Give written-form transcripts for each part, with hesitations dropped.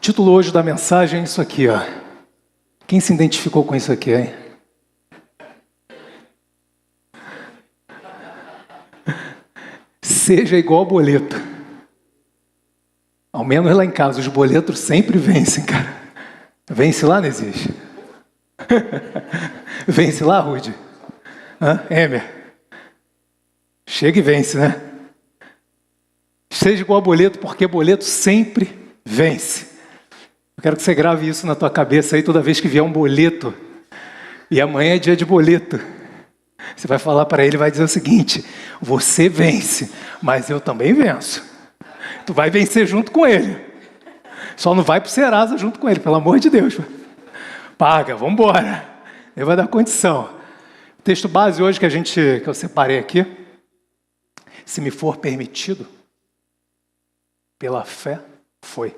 título hoje da mensagem é isso aqui, ó. Quem se identificou com isso aqui, hein? Seja igual boleto. Ao menos lá em casa, os boletos sempre vencem, cara. Vence lá, não existe? Vence lá, Rude? Emer? Chega e vence, né? Seja igual boleto, porque boleto sempre vence. Eu quero que você grave isso na tua cabeça aí toda vez que vier um boleto. E amanhã é dia de boleto. Você vai falar para ele, vai dizer o seguinte: você vence, mas eu também venço. Tu vai vencer junto com ele. Só não vai pro Serasa junto com ele, pelo amor de Deus. Paga, vamos embora. Ele vai dar condição. O texto base hoje que eu separei aqui: se me for permitido, pela fé foi.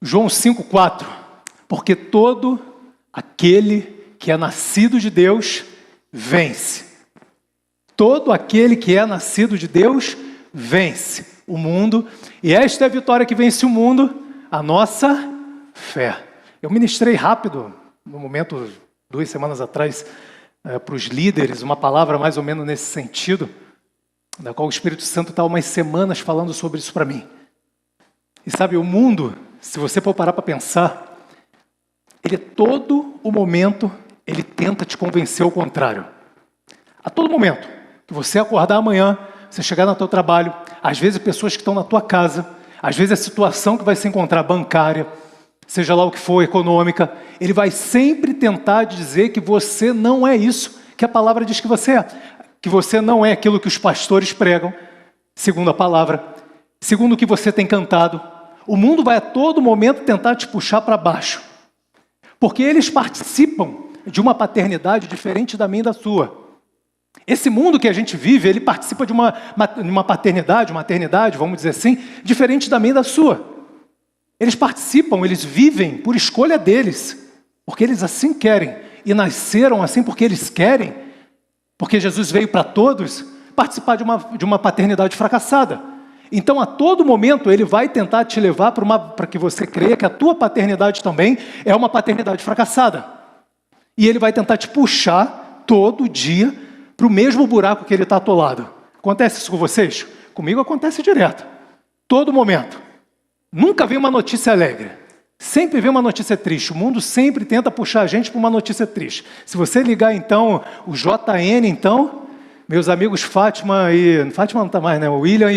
João 5,4. Porque todo aquele que é nascido de Deus vence. Todo aquele que é nascido de Deus vence o mundo. E esta é a vitória que vence o mundo, a nossa fé. Eu ministrei rápido, no momento, 2 semanas atrás, para os líderes, uma palavra mais ou menos nesse sentido, da qual o Espírito Santo está há umas semanas falando sobre isso para mim. E sabe, o mundo, se você for parar para pensar, ele todo o momento, ele tenta te convencer ao contrário. A todo momento, que você acordar amanhã, você chegar no teu trabalho, às vezes pessoas que estão na tua casa, às vezes a situação que vai se encontrar bancária, seja lá o que for, econômica, ele vai sempre tentar dizer que você não é isso que a palavra diz que você é. Que você não é aquilo que os pastores pregam, segundo a palavra, segundo o que você tem cantado. O mundo vai a todo momento tentar te puxar para baixo, porque eles participam de uma paternidade diferente da minha e da sua. Esse mundo que a gente vive, ele participa de uma paternidade, uma maternidade, vamos dizer assim, diferente da minha e da sua. Eles participam, eles vivem por escolha deles, porque eles assim querem, e nasceram assim porque eles querem, porque Jesus veio para todos participar de uma paternidade fracassada. Então, a todo momento, ele vai tentar te levar para que você creia que a tua paternidade também é uma paternidade fracassada. E ele vai tentar te puxar todo dia para o mesmo buraco que ele está atolado. Acontece isso com vocês? Comigo acontece direto. Todo momento. Nunca vem uma notícia alegre. Sempre vem uma notícia triste. O mundo sempre tenta puxar a gente para uma notícia triste. Se você ligar, então, o JN, então, meus amigos Fátima não está mais, né? O William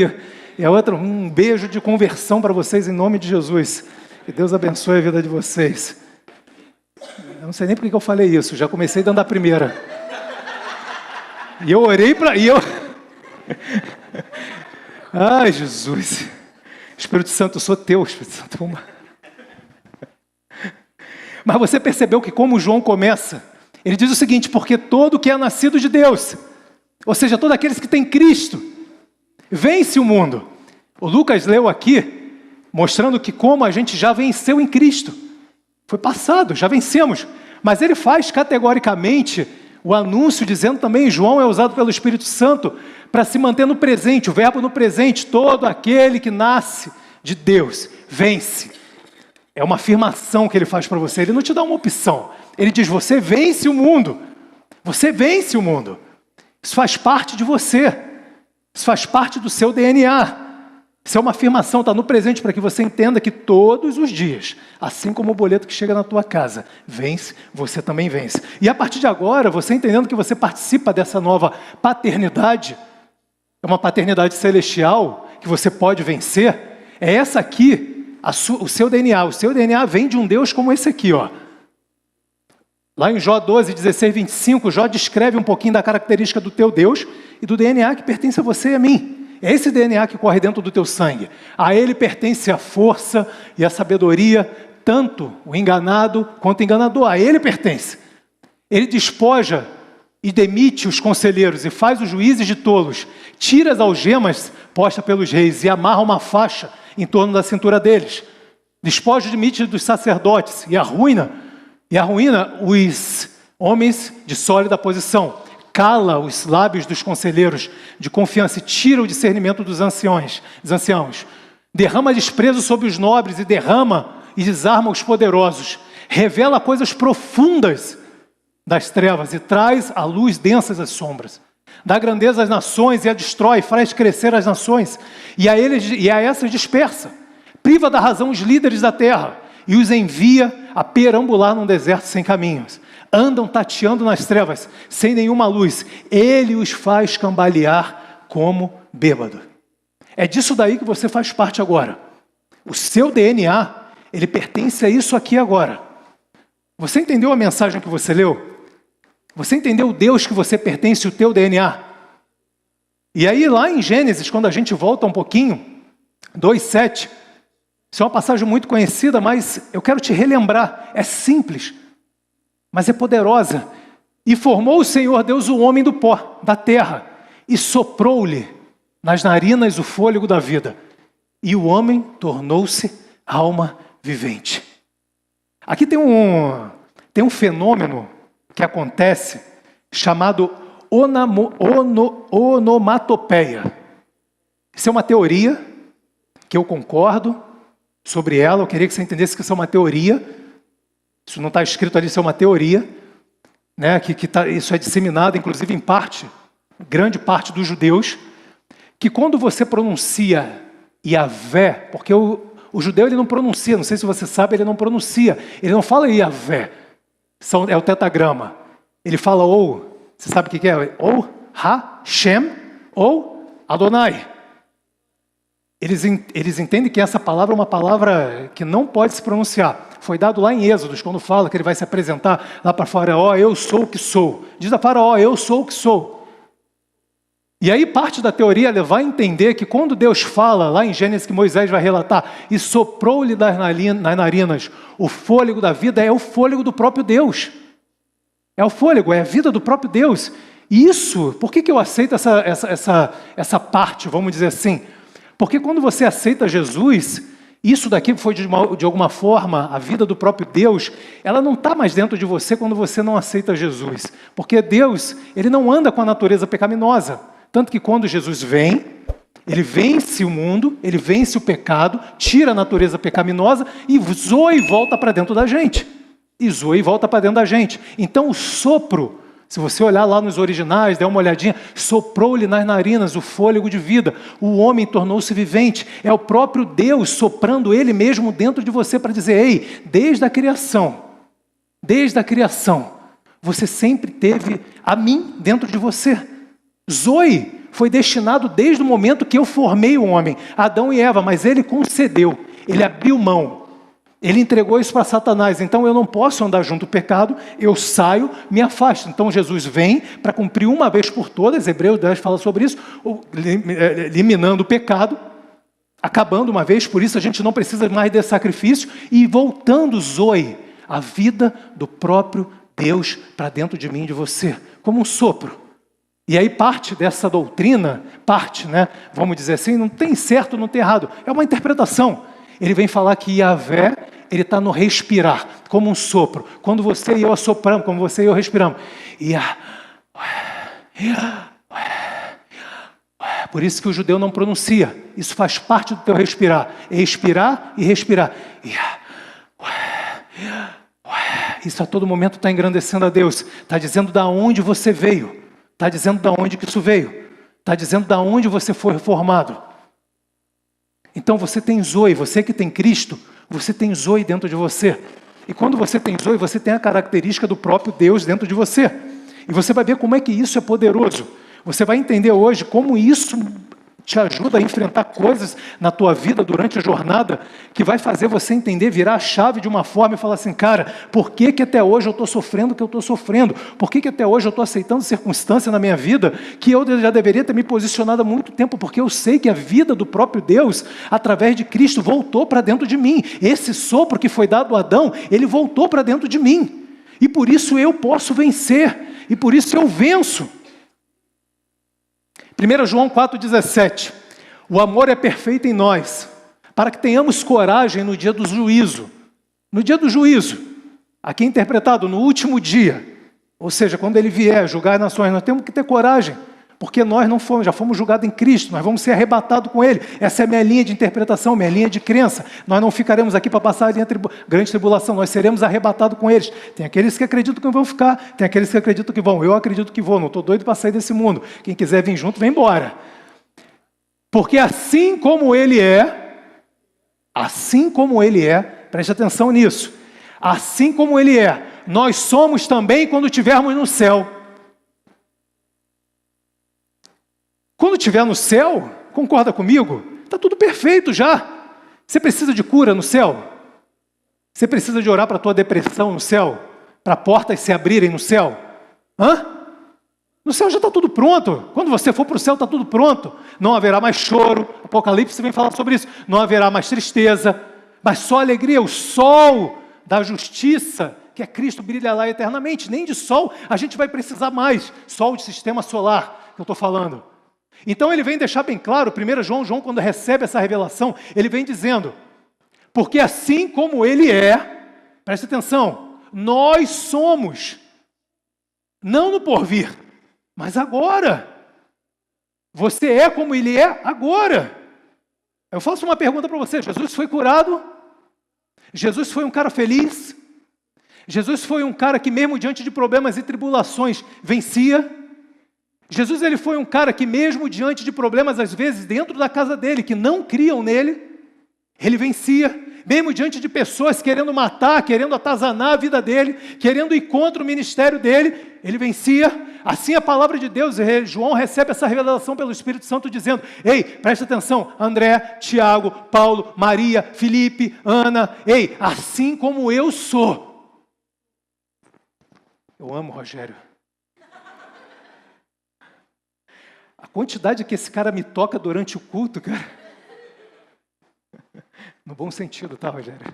e a outra, um beijo de conversão para vocês em nome de Jesus. Que Deus abençoe a vida de vocês. Eu não sei nem por que eu falei isso, já comecei dando a primeira. E eu orei para... Ai, Jesus. Espírito Santo, eu sou teu, Espírito Santo. Mas você percebeu que como João começa, ele diz o seguinte: porque todo que é nascido de Deus, ou seja, todos aqueles que têm Cristo, vence o mundo. O Lucas leu aqui, mostrando que como a gente já venceu em Cristo. Foi passado, já vencemos. Mas ele faz categoricamente o anúncio, dizendo também, João é usado pelo Espírito Santo para se manter no presente, o verbo no presente. Todo aquele que nasce de Deus vence. É uma afirmação que ele faz para você, ele não te dá uma opção. Ele diz, você vence o mundo. Você vence o mundo. Isso faz parte de você. Isso faz parte do seu DNA. Isso é uma afirmação, está no presente para que você entenda que todos os dias, assim como o boleto que chega na tua casa, vence, você também vence. E a partir de agora, você entendendo que você participa dessa nova paternidade, é uma paternidade celestial que você pode vencer, é essa aqui, o seu DNA. O seu DNA vem de um Deus como esse aqui, ó. Lá em Jó 12, 16, 25, Jó descreve um pouquinho da característica do teu Deus e do DNA que pertence a você e a mim. É esse DNA que corre dentro do teu sangue. A ele pertence a força e a sabedoria, tanto o enganado quanto o enganador. A ele pertence. Ele despoja e demite os conselheiros e faz os juízes de tolos. Tira as algemas postas pelos reis e amarra uma faixa em torno da cintura deles. Despoja e demite dos sacerdotes e arruína os homens de sólida posição. Cala os lábios dos conselheiros de confiança e tira o discernimento dos anciãos. derrama desprezo sobre os nobres e derrama e desarma os poderosos, revela coisas profundas das trevas e traz à luz densas as sombras. Dá grandeza às nações e a destrói, faz crescer as nações e a essas dispersa. Priva da razão os líderes da terra e os envia a perambular num deserto sem caminhos. Andam tateando nas trevas, sem nenhuma luz. Ele os faz cambalear como bêbado. É disso daí que você faz parte agora. O seu DNA, ele pertence a isso aqui agora. Você entendeu a mensagem que você leu? Você entendeu o Deus que você pertence, o teu DNA? E aí lá em Gênesis, quando a gente volta um pouquinho, 2:7, isso é uma passagem muito conhecida, mas eu quero te relembrar, é simples, mas é poderosa. E formou o Senhor Deus o homem do pó, da terra, e soprou-lhe nas narinas o fôlego da vida. E o homem tornou-se alma vivente. Aqui tem um fenômeno que acontece chamado onomatopeia. Isso é uma teoria que eu concordo sobre ela. Eu queria que você entendesse que isso é uma teoria. Isso não está escrito ali, isso é uma teoria, né? Isso é disseminado, inclusive em grande parte dos judeus, que quando você pronuncia Yahvé, porque o judeu ele não pronuncia, não sei se você sabe, ele não pronuncia, ele não fala Yahvé, é o tetagrama, ele fala ou, você sabe o que é? Ou Hashem ou Adonai. Eles entendem que essa palavra é uma palavra que não pode se pronunciar. Foi dado lá em Êxodos, quando fala que ele vai se apresentar lá para Faraó, eu sou o que sou. Diz a Faraó, eu sou o que sou. E aí parte da teoria vai entender que quando Deus fala, lá em Gênesis que Moisés vai relatar, e soprou-lhe nas narinas o fôlego da vida, é o fôlego do próprio Deus. É o fôlego, é a vida do próprio Deus. E isso, por que eu aceito essa parte, vamos dizer assim? Porque quando você aceita Jesus, isso daqui foi de alguma forma, a vida do próprio Deus, ela não está mais dentro de você quando você não aceita Jesus. Porque Deus, ele não anda com a natureza pecaminosa. Tanto que quando Jesus vem, ele vence o mundo, ele vence o pecado, tira a natureza pecaminosa e zoa e volta para dentro da gente. E zoa e volta para dentro da gente. Então o sopro, se você olhar lá nos originais, der uma olhadinha, soprou-lhe nas narinas o fôlego de vida, o homem tornou-se vivente, é o próprio Deus soprando ele mesmo dentro de você para dizer, ei, desde a criação, você sempre teve a mim dentro de você. Zoe foi destinado desde o momento que eu formei o homem, Adão e Eva, mas ele concedeu, ele abriu mão. Ele entregou isso para Satanás, então eu não posso andar junto ao pecado, eu saio, me afasto. Então Jesus vem para cumprir uma vez por todas, Hebreus 10 fala sobre isso, eliminando o pecado, acabando uma vez, por isso a gente não precisa mais desse sacrifício, e voltando, Zoe, a vida do próprio Deus para dentro de mim e de você, como um sopro. E aí parte dessa doutrina, vamos dizer assim, não tem certo, não tem errado, é uma interpretação. Ele vem falar que Yahvé, ele está no respirar, como um sopro. Quando você e eu assopramos, como você e eu respiramos. Por isso que o judeu não pronuncia. Isso faz parte do teu respirar. Expirar e respirar. Isso a todo momento está engrandecendo a Deus. Está dizendo da onde você veio. Está dizendo da onde que isso veio. Está dizendo da onde você foi formado. Então você tem Zoe, você que tem Cristo, você tem Zoe dentro de você. E quando você tem Zoe, você tem a característica do próprio Deus dentro de você. E você vai ver como é que isso é poderoso. Você vai entender hoje como isso te ajuda a enfrentar coisas na tua vida durante a jornada, que vai fazer você entender, virar a chave de uma forma e falar assim, cara, por que até hoje eu estou sofrendo o que eu estou sofrendo? Por que até hoje eu estou aceitando circunstância na minha vida que eu já deveria ter me posicionado há muito tempo, porque eu sei que a vida do próprio Deus, através de Cristo, voltou para dentro de mim. Esse sopro que foi dado a Adão, ele voltou para dentro de mim. E por isso eu posso vencer. E por isso eu venço. 1 João 4,17, o amor é perfeito em nós, para que tenhamos coragem no dia do juízo. No dia do juízo, aqui é interpretado no último dia, ou seja, quando ele vier julgar as nações, nós temos que ter coragem, Porque nós não fomos, já fomos julgados em Cristo, nós vamos ser arrebatados com Ele. Essa é a minha linha de interpretação, minha linha de crença. Nós não ficaremos aqui para passar a grande tribulação, nós seremos arrebatados com eles. Tem aqueles que acreditam que vão ficar, tem aqueles que acreditam que vão. Eu acredito que vou, não estou doido para sair desse mundo. Quem quiser vir junto, vem embora. Porque assim como Ele é, preste atenção nisso, assim como Ele é, nós somos também quando estivermos no céu. Quando estiver no céu, concorda comigo? Está tudo perfeito já. Você precisa de cura no céu? Você precisa de orar para a tua depressão no céu? Para portas se abrirem no céu? No céu já está tudo pronto. Quando você for para o céu, está tudo pronto. Não haverá mais choro. Apocalipse vem falar sobre isso. Não haverá mais tristeza, mas só alegria. O sol da justiça, que é Cristo, brilha lá eternamente. Nem de sol a gente vai precisar mais. Sol de sistema solar, que eu estou falando. Então ele vem deixar bem claro, 1 João quando recebe essa revelação, ele vem dizendo, porque assim como Ele é, preste atenção, nós somos, não no porvir, mas agora. Você é como Ele é agora. Eu faço uma pergunta para você, Jesus foi curado? Jesus foi um cara feliz? Jesus foi um cara que mesmo diante de problemas e tribulações, vencia? Jesus ele foi um cara que mesmo diante de problemas, às vezes, dentro da casa dele, que não criam nele, ele vencia. Mesmo diante de pessoas querendo matar, querendo atazanar a vida dele, querendo ir contra o ministério dele, ele vencia. Assim a palavra de Deus, João recebe essa revelação pelo Espírito Santo dizendo, ei, presta atenção, André, Tiago, Paulo, Maria, Felipe, Ana, ei, assim como eu sou. Eu amo o Rogério. A quantidade que esse cara me toca durante o culto, cara. No bom sentido, tá, Rogério?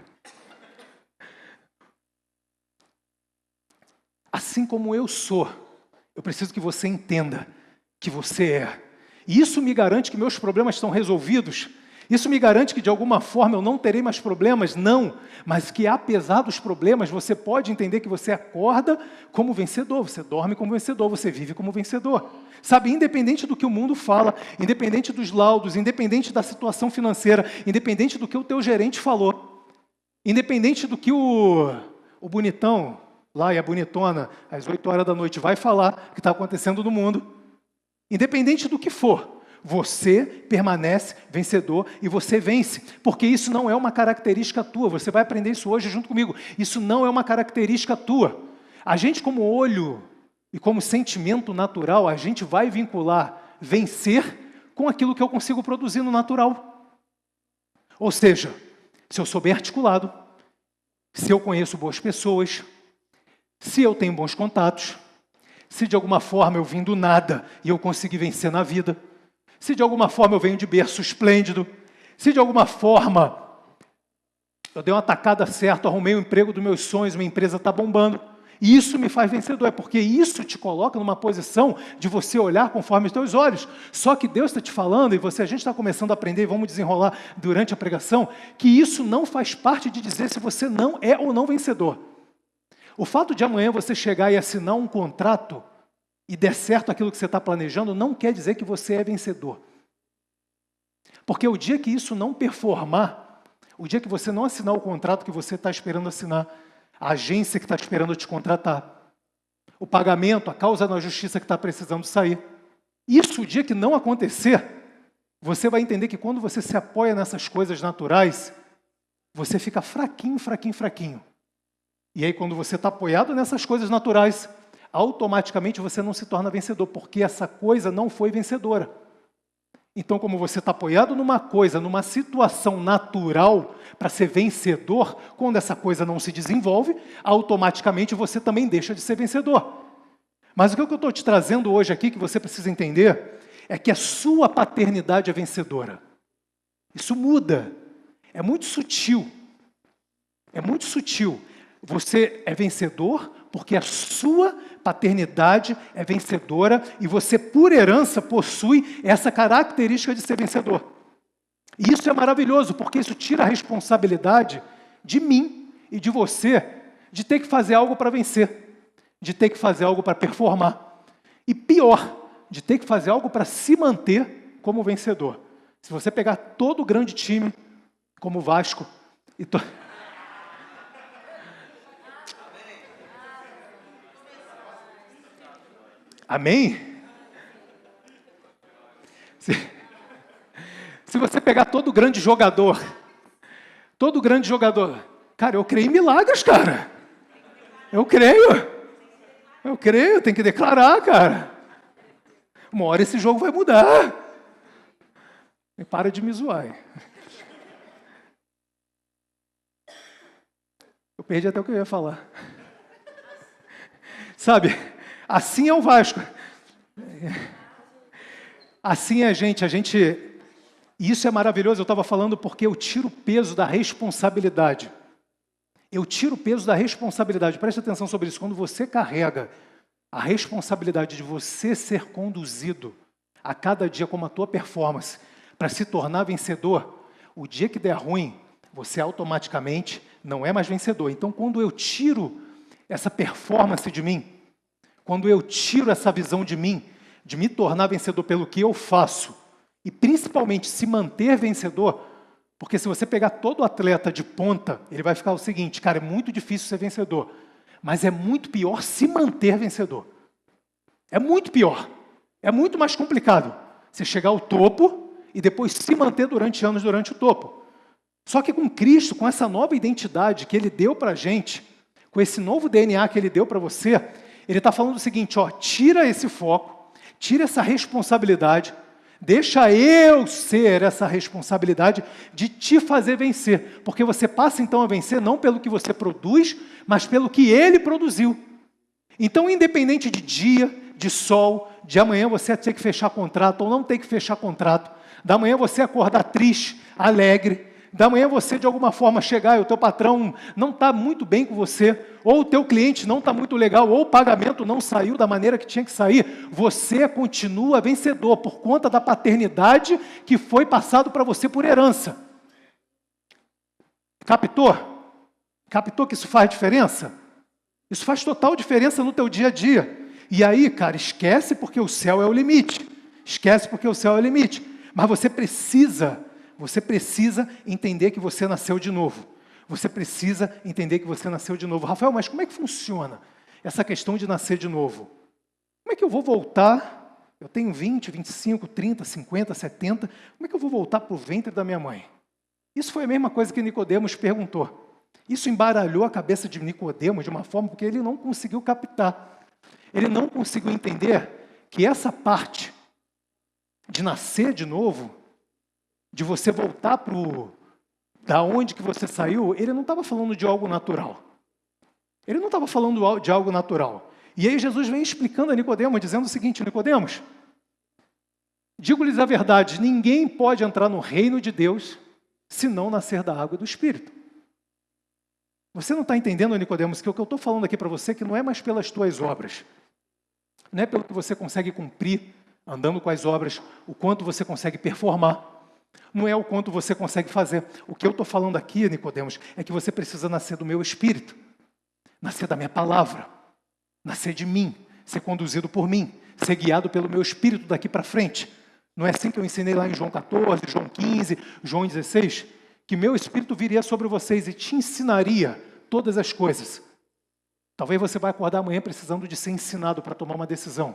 Assim como eu sou, eu preciso que você entenda que você é. E isso me garante que meus problemas estão resolvidos. Isso me garante que de alguma forma eu não terei mais problemas? Não. Mas que apesar dos problemas, você pode entender que você acorda como vencedor, você dorme como vencedor, você vive como vencedor. Sabe, independente do que o mundo fala, independente dos laudos, independente da situação financeira, independente do que o teu gerente falou, independente do que o bonitão lá e a bonitona, às 8 horas da noite, vai falar que está acontecendo no mundo, independente do que for, você permanece vencedor e você vence, porque isso não é uma característica tua, você vai aprender isso hoje junto comigo, isso não é uma característica tua. A gente como olho e como sentimento natural, a gente vai vincular vencer com aquilo que eu consigo produzir no natural. Ou seja, se eu sou bem articulado, se eu conheço boas pessoas, se eu tenho bons contatos, se de alguma forma eu vim do nada e eu consegui vencer na vida, se de alguma forma eu venho de berço esplêndido, se de alguma forma eu dei uma tacada certa, arrumei o emprego dos meus sonhos, minha empresa está bombando, e isso me faz vencedor, é porque isso te coloca numa posição de você olhar conforme os teus olhos. Só que Deus está te falando, e a gente está começando a aprender, e vamos desenrolar durante a pregação, que isso não faz parte de dizer se você não é ou não vencedor. O fato de amanhã você chegar e assinar um contrato e der certo aquilo que você está planejando, não quer dizer que você é vencedor. Porque o dia que isso não performar, o dia que você não assinar o contrato que você está esperando assinar, a agência que está esperando te contratar, o pagamento, a causa na justiça que está precisando sair, isso, o dia que não acontecer, você vai entender que quando você se apoia nessas coisas naturais, você fica fraquinho, fraquinho, fraquinho. E aí, quando você está apoiado nessas coisas naturais, automaticamente você não se torna vencedor, porque essa coisa não foi vencedora. Então, como você está apoiado numa coisa, numa situação natural para ser vencedor, quando essa coisa não se desenvolve, automaticamente você também deixa de ser vencedor. Mas o que eu estou te trazendo hoje aqui, que você precisa entender, é que a sua paternidade é vencedora. Isso muda. É muito sutil. É muito sutil. Você é vencedor porque a sua paternidade é vencedora e você, por herança, possui essa característica de ser vencedor. E isso é maravilhoso, porque isso tira a responsabilidade de mim e de você de ter que fazer algo para vencer, de ter que fazer algo para performar. E pior, de ter que fazer algo para se manter como vencedor. Se você pegar todo grande time, como o Vasco, e Amém? Se você pegar todo grande jogador, cara, eu creio em milagres, cara. Eu creio, tem que declarar, cara. Uma hora esse jogo vai mudar. E para de me zoar. Eu perdi até o que eu ia falar. Sabe, assim é o Vasco. Assim é a gente. E isso é maravilhoso, eu estava falando porque eu tiro o peso da responsabilidade. Eu tiro o peso da responsabilidade. Preste atenção sobre isso. Quando você carrega a responsabilidade de você ser conduzido a cada dia como a tua performance para se tornar vencedor, o dia que der ruim, você automaticamente não é mais vencedor. Então, quando eu tiro essa performance de mim, quando eu tiro essa visão de mim, de me tornar vencedor pelo que eu faço, e principalmente se manter vencedor, porque se você pegar todo atleta de ponta, ele vai ficar o seguinte, cara, é muito difícil ser vencedor, mas é muito pior se manter vencedor. É muito pior, é muito mais complicado você chegar ao topo e depois se manter durante anos durante o topo. Só que com Cristo, com essa nova identidade que Ele deu para a gente, com esse novo DNA que Ele deu para você, Ele está falando o seguinte, ó, tira esse foco, tira essa responsabilidade, deixa eu ser essa responsabilidade de te fazer vencer, porque você passa então a vencer não pelo que você produz, mas pelo que Ele produziu. Então, independente de dia, de sol, de amanhã você ter que fechar contrato ou não ter que fechar contrato, da manhã você acordar triste, alegre, da manhã você de alguma forma chegar e o teu patrão não está muito bem com você, ou o teu cliente não está muito legal, ou o pagamento não saiu da maneira que tinha que sair, você continua vencedor por conta da paternidade que foi passado para você por herança. Captou? Captou que isso faz diferença? Isso faz total diferença no teu dia a dia. E aí, cara, esquece porque o céu é o limite. Esquece porque o céu é o limite. Mas você precisa entender que você nasceu de novo. Você precisa entender que você nasceu de novo. Rafael, mas como é que funciona essa questão de nascer de novo? Como é que eu vou voltar? Eu tenho 20, 25, 30, 50, 70. Como é que eu vou voltar para o ventre da minha mãe? Isso foi a mesma coisa que Nicodemos perguntou. Isso embaralhou a cabeça de Nicodemos de uma forma porque ele não conseguiu captar. Ele não conseguiu entender que essa parte de nascer de novo, de você voltar para da onde que você saiu, ele não estava falando de algo natural. Ele não estava falando de algo natural. E aí Jesus vem explicando a Nicodemos, dizendo o seguinte, Nicodemos, digo-lhes a verdade, ninguém pode entrar no reino de Deus se não nascer da água e do Espírito. Você não está entendendo, Nicodemos, que o que eu estou falando aqui para você que não é mais pelas tuas obras, não é pelo que você consegue cumprir, andando com as obras, o quanto você consegue performar, não é o quanto você consegue fazer. O que eu estou falando aqui, Nicodemos, é que você precisa nascer do meu Espírito, nascer da minha palavra, nascer de mim, ser conduzido por mim, ser guiado pelo meu Espírito daqui para frente. Não é assim que eu ensinei lá em João 14, João 15, João 16? Que meu Espírito viria sobre vocês e te ensinaria todas as coisas. Talvez você vai acordar amanhã precisando de ser ensinado para tomar uma decisão.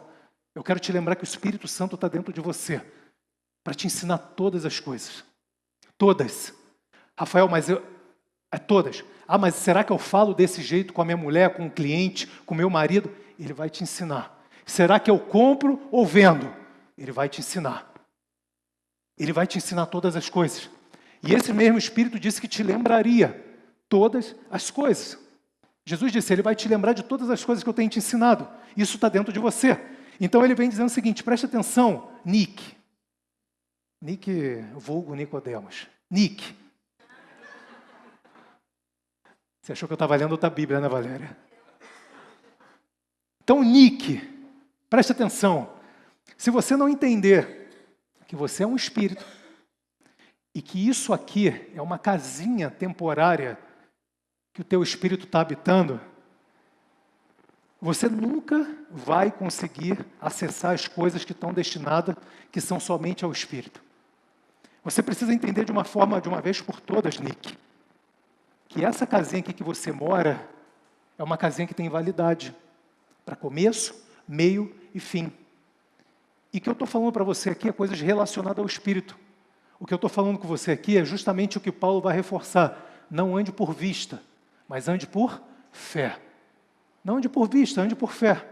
Eu quero te lembrar que o Espírito Santo está dentro de você para te ensinar todas as coisas. Todas. Rafael, mas todas. Ah, mas será que eu falo desse jeito com a minha mulher, com o cliente, com o meu marido? Ele vai te ensinar. Será que eu compro ou vendo? Ele vai te ensinar. Ele vai te ensinar todas as coisas. E esse mesmo Espírito disse que te lembraria todas as coisas. Jesus disse, Ele vai te lembrar de todas as coisas que eu tenho te ensinado. Isso está dentro de você. Então Ele vem dizendo o seguinte, preste atenção, Nick, vulgo Nicodemos. Nick. Você achou que eu estava lendo outra Bíblia, né, Valéria? Então, Nick, preste atenção. Se você não entender que você é um espírito e que isso aqui é uma casinha temporária que o teu espírito está habitando, você nunca vai conseguir acessar as coisas que estão destinadas, que são somente ao Espírito. Você precisa entender de uma forma, de uma vez por todas, Nick, que essa casinha aqui que você mora é uma casinha que tem validade para começo, meio e fim. E o que eu estou falando para você aqui é coisas relacionadas ao Espírito. O que eu estou falando com você aqui é justamente o que Paulo vai reforçar. Não ande por vista, mas ande por fé. Não ande por vista, ande por fé.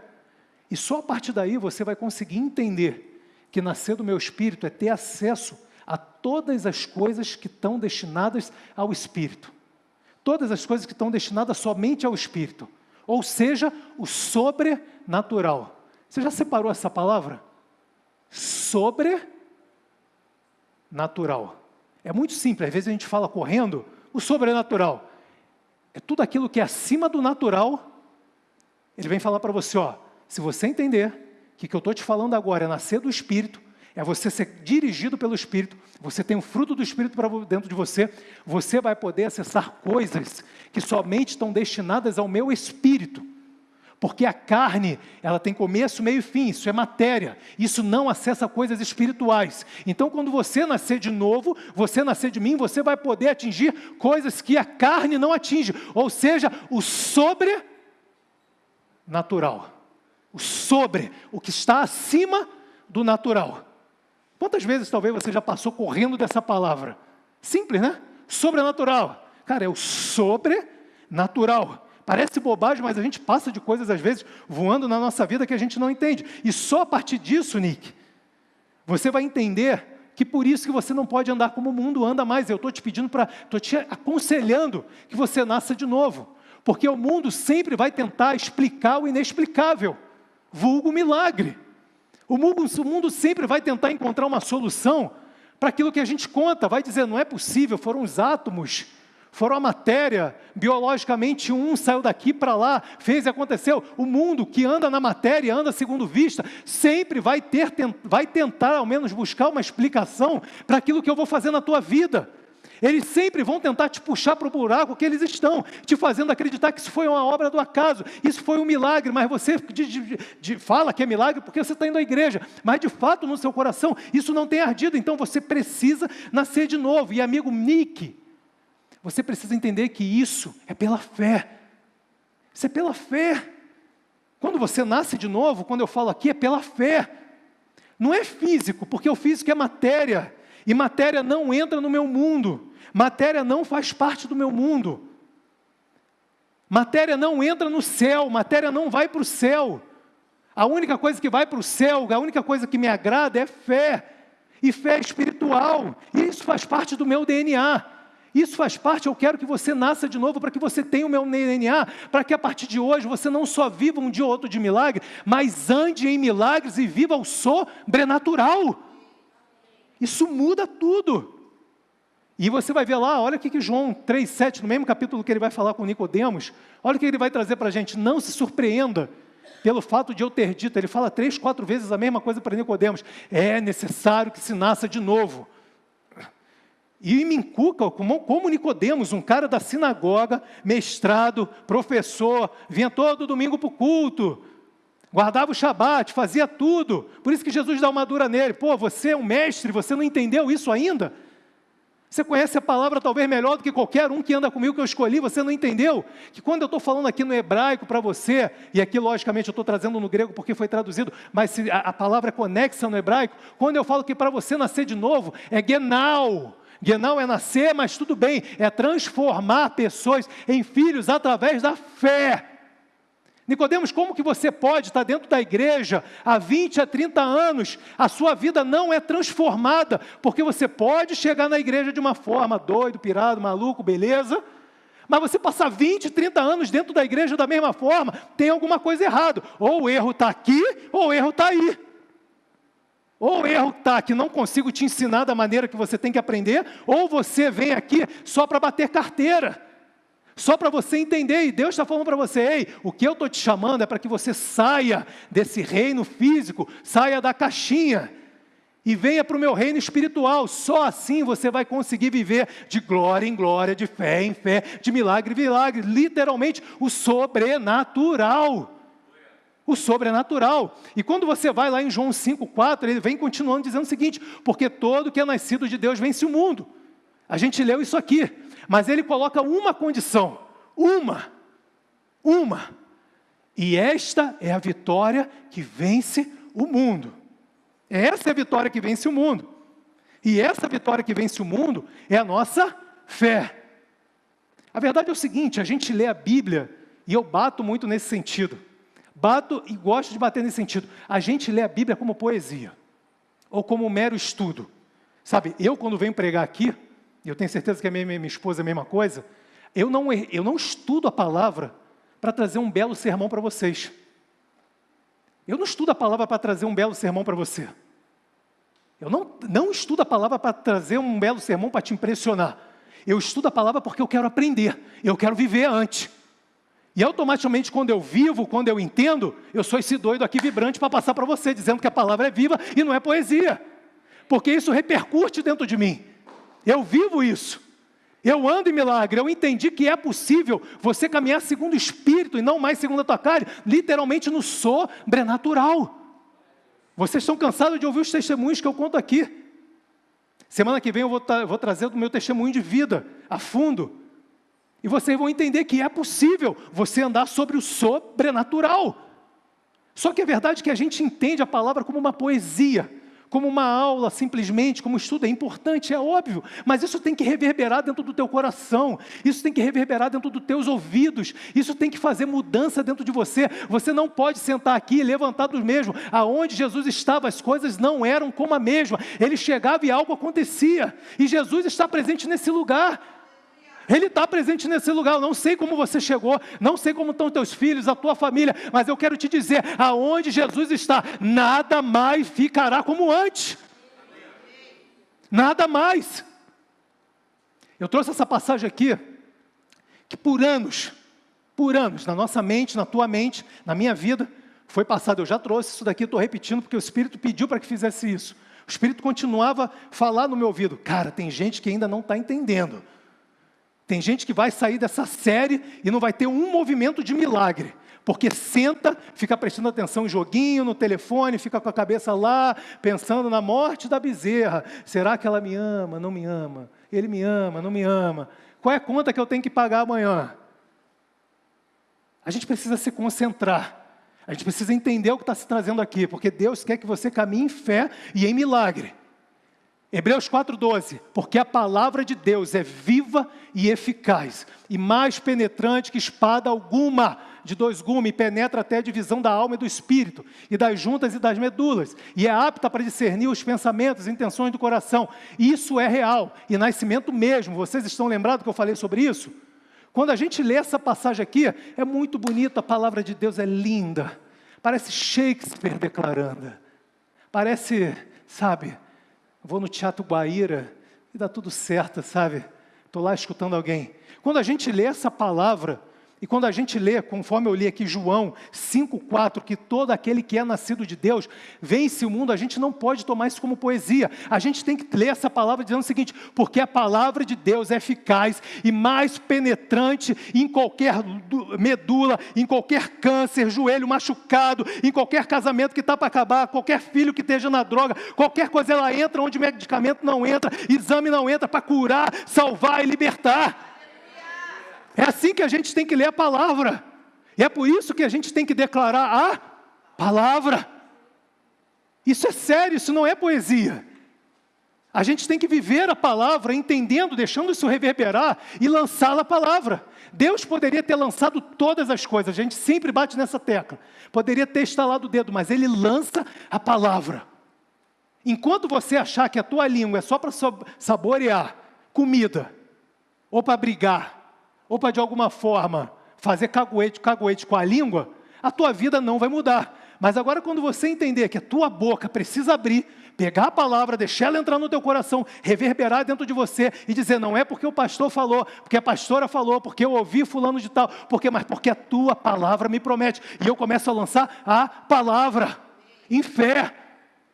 E só a partir daí você vai conseguir entender que nascer do meu Espírito é ter acesso a todas as coisas que estão destinadas ao Espírito. Todas as coisas que estão destinadas somente ao Espírito. Ou seja, o sobrenatural. Você já separou essa palavra? Sobrenatural. É muito simples, às vezes a gente fala correndo, o sobrenatural. É tudo aquilo que é acima do natural. Ele vem falar para você, ó, se você entender que o que eu estou te falando agora é nascer do Espírito, é você ser dirigido pelo Espírito, você tem o fruto do Espírito para dentro de você, você vai poder acessar coisas que somente estão destinadas ao meu Espírito. Porque a carne, ela tem começo, meio e fim, isso é matéria, isso não acessa coisas espirituais. Então, quando você nascer de novo, você nascer de mim, você vai poder atingir coisas que a carne não atinge, ou seja, o sobrenatural. O que está acima do natural. Quantas vezes talvez você já passou correndo dessa palavra? Simples, né? Sobrenatural. Cara, é o sobrenatural. Parece bobagem, mas a gente passa de coisas, às vezes, voando na nossa vida que a gente não entende. E só a partir disso, Nick, você vai entender que por isso que você não pode andar como o mundo anda mais. Eu estou te pedindo estou te aconselhando que você nasça de novo. Porque o mundo sempre vai tentar explicar o inexplicável, vulgo milagre. O mundo sempre vai tentar encontrar uma solução para aquilo que a gente conta. Vai dizer, não é possível, foram os átomos, foram a matéria, biologicamente um saiu daqui para lá, fez e aconteceu. O mundo que anda na matéria, anda segundo vista, sempre vai tentar ao menos buscar uma explicação para aquilo que eu vou fazer na tua vida. Eles sempre vão tentar te puxar para o buraco que eles estão, te fazendo acreditar que isso foi uma obra do acaso, isso foi um milagre, mas você fala que é milagre porque você está indo à igreja, mas de fato no seu coração isso não tem ardido, então você precisa nascer de novo. E amigo Nick, você precisa entender que isso é pela fé, isso é pela fé. Quando você nasce de novo, quando eu falo aqui é pela fé, não é físico, porque o físico é matéria, e matéria não entra no meu mundo. Matéria não faz parte do meu mundo. Matéria não entra no céu. Matéria não vai para o céu. A única coisa que vai para o céu, a única coisa que me agrada é fé. E fé espiritual. E isso faz parte do meu DNA. Isso faz parte, eu quero que você nasça de novo para que você tenha o meu DNA, para que a partir de hoje você não só viva um dia ou outro de milagre, mas ande em milagres e viva o sobrenatural. Isso muda tudo. E você vai ver lá, olha o que João 3,7, no mesmo capítulo que ele vai falar com Nicodemos, olha o que ele vai trazer para a gente. Não se surpreenda pelo fato de eu ter dito, ele fala 3, 4 vezes a mesma coisa para Nicodemos, é necessário que se nasça de novo. E me inculca como Nicodemos, um cara da sinagoga, mestrado, professor, vinha todo domingo para o culto, guardava o Shabat, fazia tudo. Por isso que Jesus dá uma dura nele. Pô, você é um mestre, você não entendeu isso ainda? Você conhece a palavra talvez melhor do que qualquer um que anda comigo que eu escolhi, você não entendeu? Que quando eu estou falando aqui no hebraico para você, e aqui logicamente eu estou trazendo no grego porque foi traduzido, mas se a palavra é conexa no hebraico, quando eu falo que para você nascer de novo, é Genal. Genal é nascer, mas tudo bem, é transformar pessoas em filhos através da fé. Nicodemos, como que você pode estar dentro da igreja há 20 a 30 anos, a sua vida não é transformada, porque você pode chegar na igreja de uma forma, doido, pirado, maluco, beleza, mas você passar 20, 30 anos dentro da igreja da mesma forma, tem alguma coisa errada, ou o erro está aqui, ou o erro está aí. Ou o erro está que não consigo te ensinar da maneira que você tem que aprender, ou você vem aqui só para bater carteira. Só para você entender, e Deus está falando para você, ei, o que eu estou te chamando é para que você saia desse reino físico, saia da caixinha, e venha para o meu reino espiritual. Só assim você vai conseguir viver de glória em glória, de fé em fé, de milagre em milagre, literalmente o sobrenatural. o sobrenatural. E quando você vai lá em João 5,4, ele vem continuando dizendo o seguinte: porque todo que é nascido de Deus vence o mundo. A gente leu isso aqui, mas ele coloca uma condição, uma. E esta é a vitória que vence o mundo. Essa é a vitória que vence o mundo. E essa vitória que vence o mundo é a nossa fé. A verdade é o seguinte: a gente lê a Bíblia, e eu bato muito nesse sentido. Bato e gosto de bater nesse sentido. A gente lê a Bíblia como poesia, ou como um mero estudo. Sabe, eu quando venho pregar aqui, e eu tenho certeza que a minha esposa é a mesma coisa, eu não estudo a palavra para trazer um belo sermão para vocês. Eu não estudo a palavra para trazer um belo sermão para você. Eu não estudo a palavra para trazer um belo sermão para te impressionar. Eu estudo a palavra porque eu quero aprender, eu quero viver antes. E automaticamente, quando eu vivo, quando eu entendo, eu sou esse doido aqui vibrante para passar para você, dizendo que a palavra é viva e não é poesia. Porque isso repercute dentro de mim. Eu vivo isso. Eu ando em milagre. Eu entendi que é possível você caminhar segundo o Espírito e não mais segundo a tua carne, literalmente no sobrenatural. Vocês estão cansados de ouvir os testemunhos que eu conto aqui. Semana que vem eu vou trazer o meu testemunho de vida a fundo. E vocês vão entender que é possível você andar sobre o sobrenatural. Só que a verdade é que a gente entende a palavra como uma poesia, como uma aula simplesmente, como estudo. É importante, é óbvio, mas isso tem que reverberar dentro do teu coração, isso tem que reverberar dentro dos teus ouvidos, isso tem que fazer mudança dentro de você. Você não pode sentar aqui e levantar do mesmo. Aonde Jesus estava, as coisas não eram como a mesma. Ele chegava e algo acontecia, e Jesus está presente nesse lugar. Ele está presente nesse lugar. Eu não sei como você chegou, não sei como estão teus filhos, a tua família, mas eu quero te dizer, aonde Jesus está, nada mais ficará como antes. Nada mais. Eu trouxe essa passagem aqui, que por anos, na nossa mente, na tua mente, na minha vida, foi passado. Eu já trouxe isso daqui, estou repetindo, porque o Espírito pediu para que fizesse isso. O Espírito continuava a falar no meu ouvido. Cara, tem gente que ainda não está entendendo. Tem gente que vai sair dessa série e não vai ter um movimento de milagre, porque senta, fica prestando atenção em joguinho, no telefone, fica com a cabeça lá, pensando na morte da bezerra. Será que ela me ama? Não me ama? Ele me ama? Não me ama? Qual é a conta que eu tenho que pagar amanhã? A gente precisa se concentrar, a gente precisa entender o que está se trazendo aqui, porque Deus quer que você caminhe em fé e em milagre. Hebreus 4,12, porque a palavra de Deus é viva e eficaz, e mais penetrante que espada alguma, de dois gumes, e penetra até a divisão da alma e do espírito, e das juntas e das medulas, e é apta para discernir os pensamentos e intenções do coração. Isso é real, e nascimento mesmo. Vocês estão lembrados que eu falei sobre isso? Quando a gente lê essa passagem aqui, é muito bonito, a palavra de Deus é linda, parece Shakespeare declarando, parece, sabe... Vou no Teatro Guaíra e dá tudo certo, sabe? Estou lá escutando alguém. Quando a gente lê essa palavra, e quando a gente lê, conforme eu li aqui João 5,4, que todo aquele que é nascido de Deus vence o mundo, a gente não pode tomar isso como poesia. A gente tem que ler essa palavra dizendo o seguinte: porque a palavra de Deus é eficaz e mais penetrante em qualquer medula, em qualquer câncer, joelho machucado, em qualquer casamento que está para acabar, qualquer filho que esteja na droga, qualquer coisa ela entra onde medicamento não entra, exame não entra, para curar, salvar e libertar. É assim que a gente tem que ler a palavra. E é por isso que a gente tem que declarar a palavra. Isso é sério, isso não é poesia. A gente tem que viver a palavra, entendendo, deixando isso reverberar e lançá-la a palavra. Deus poderia ter lançado todas as coisas, a gente sempre bate nessa tecla. Poderia ter estalado o dedo, mas Ele lança a palavra. Enquanto você achar que a tua língua é só para saborear comida, ou para brigar, ou para de alguma forma fazer caguete com a língua, a tua vida não vai mudar. Mas agora quando você entender que a tua boca precisa abrir, pegar a palavra, deixar ela entrar no teu coração, reverberar dentro de você e dizer, não é porque o pastor falou, porque a pastora falou, porque eu ouvi fulano de tal, mas porque a tua palavra me promete. E eu começo a lançar a palavra, em fé,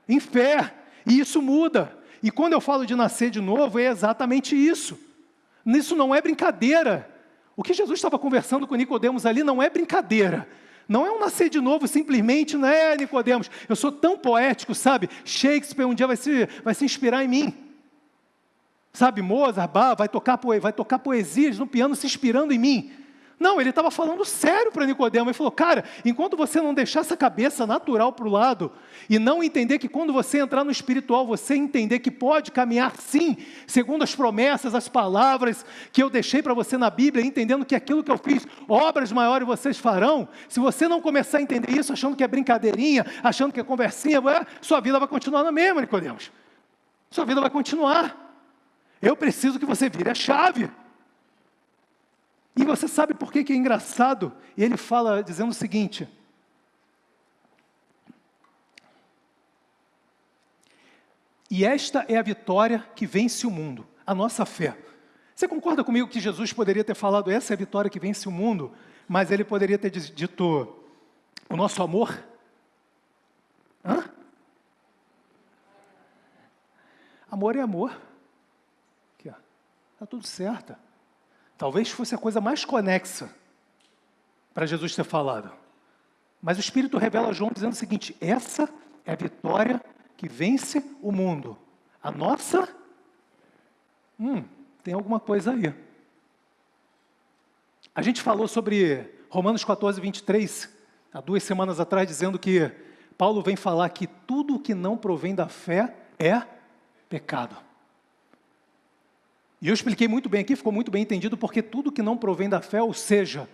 e isso muda. E quando eu falo de nascer de novo, é exatamente isso. Isso não é brincadeira. O que Jesus estava conversando com Nicodemos ali não é brincadeira. Não é um nascer de novo simplesmente, não é, Nicodemos? Eu sou tão poético, sabe? Shakespeare um dia vai se inspirar em mim. Sabe, Mozart, Bach, vai tocar poesias no piano se inspirando em mim. Não, ele estava falando sério para Nicodemo. Ele falou, cara, enquanto você não deixar essa cabeça natural para o lado e não entender que quando você entrar no espiritual, você entender que pode caminhar sim, segundo as promessas, as palavras que eu deixei para você na Bíblia, entendendo que aquilo que eu fiz, obras maiores vocês farão. Se você não começar a entender isso, achando que é brincadeirinha, achando que é conversinha, sua vida vai continuar na mesma, Nicodemos. Sua vida vai continuar. Eu preciso que você vire a chave. E você sabe por que é engraçado? Ele fala dizendo o seguinte: e esta é a vitória que vence o mundo, a nossa fé. Você concorda comigo que Jesus poderia ter falado, essa é a vitória que vence o mundo, mas ele poderia ter dito, o nosso amor? Hã? Amor é amor. Aqui, ó. Tá tudo certo. Talvez fosse a coisa mais conexa para Jesus ter falado. Mas o Espírito revela a João dizendo o seguinte: essa é a vitória que vence o mundo. A nossa? Tem alguma coisa aí. A gente falou sobre Romanos 14, 23, há 2 semanas atrás, dizendo que Paulo vem falar que tudo que não provém da fé é pecado. E eu expliquei muito bem aqui, ficou muito bem entendido, porque tudo que não provém da fé, ou seja,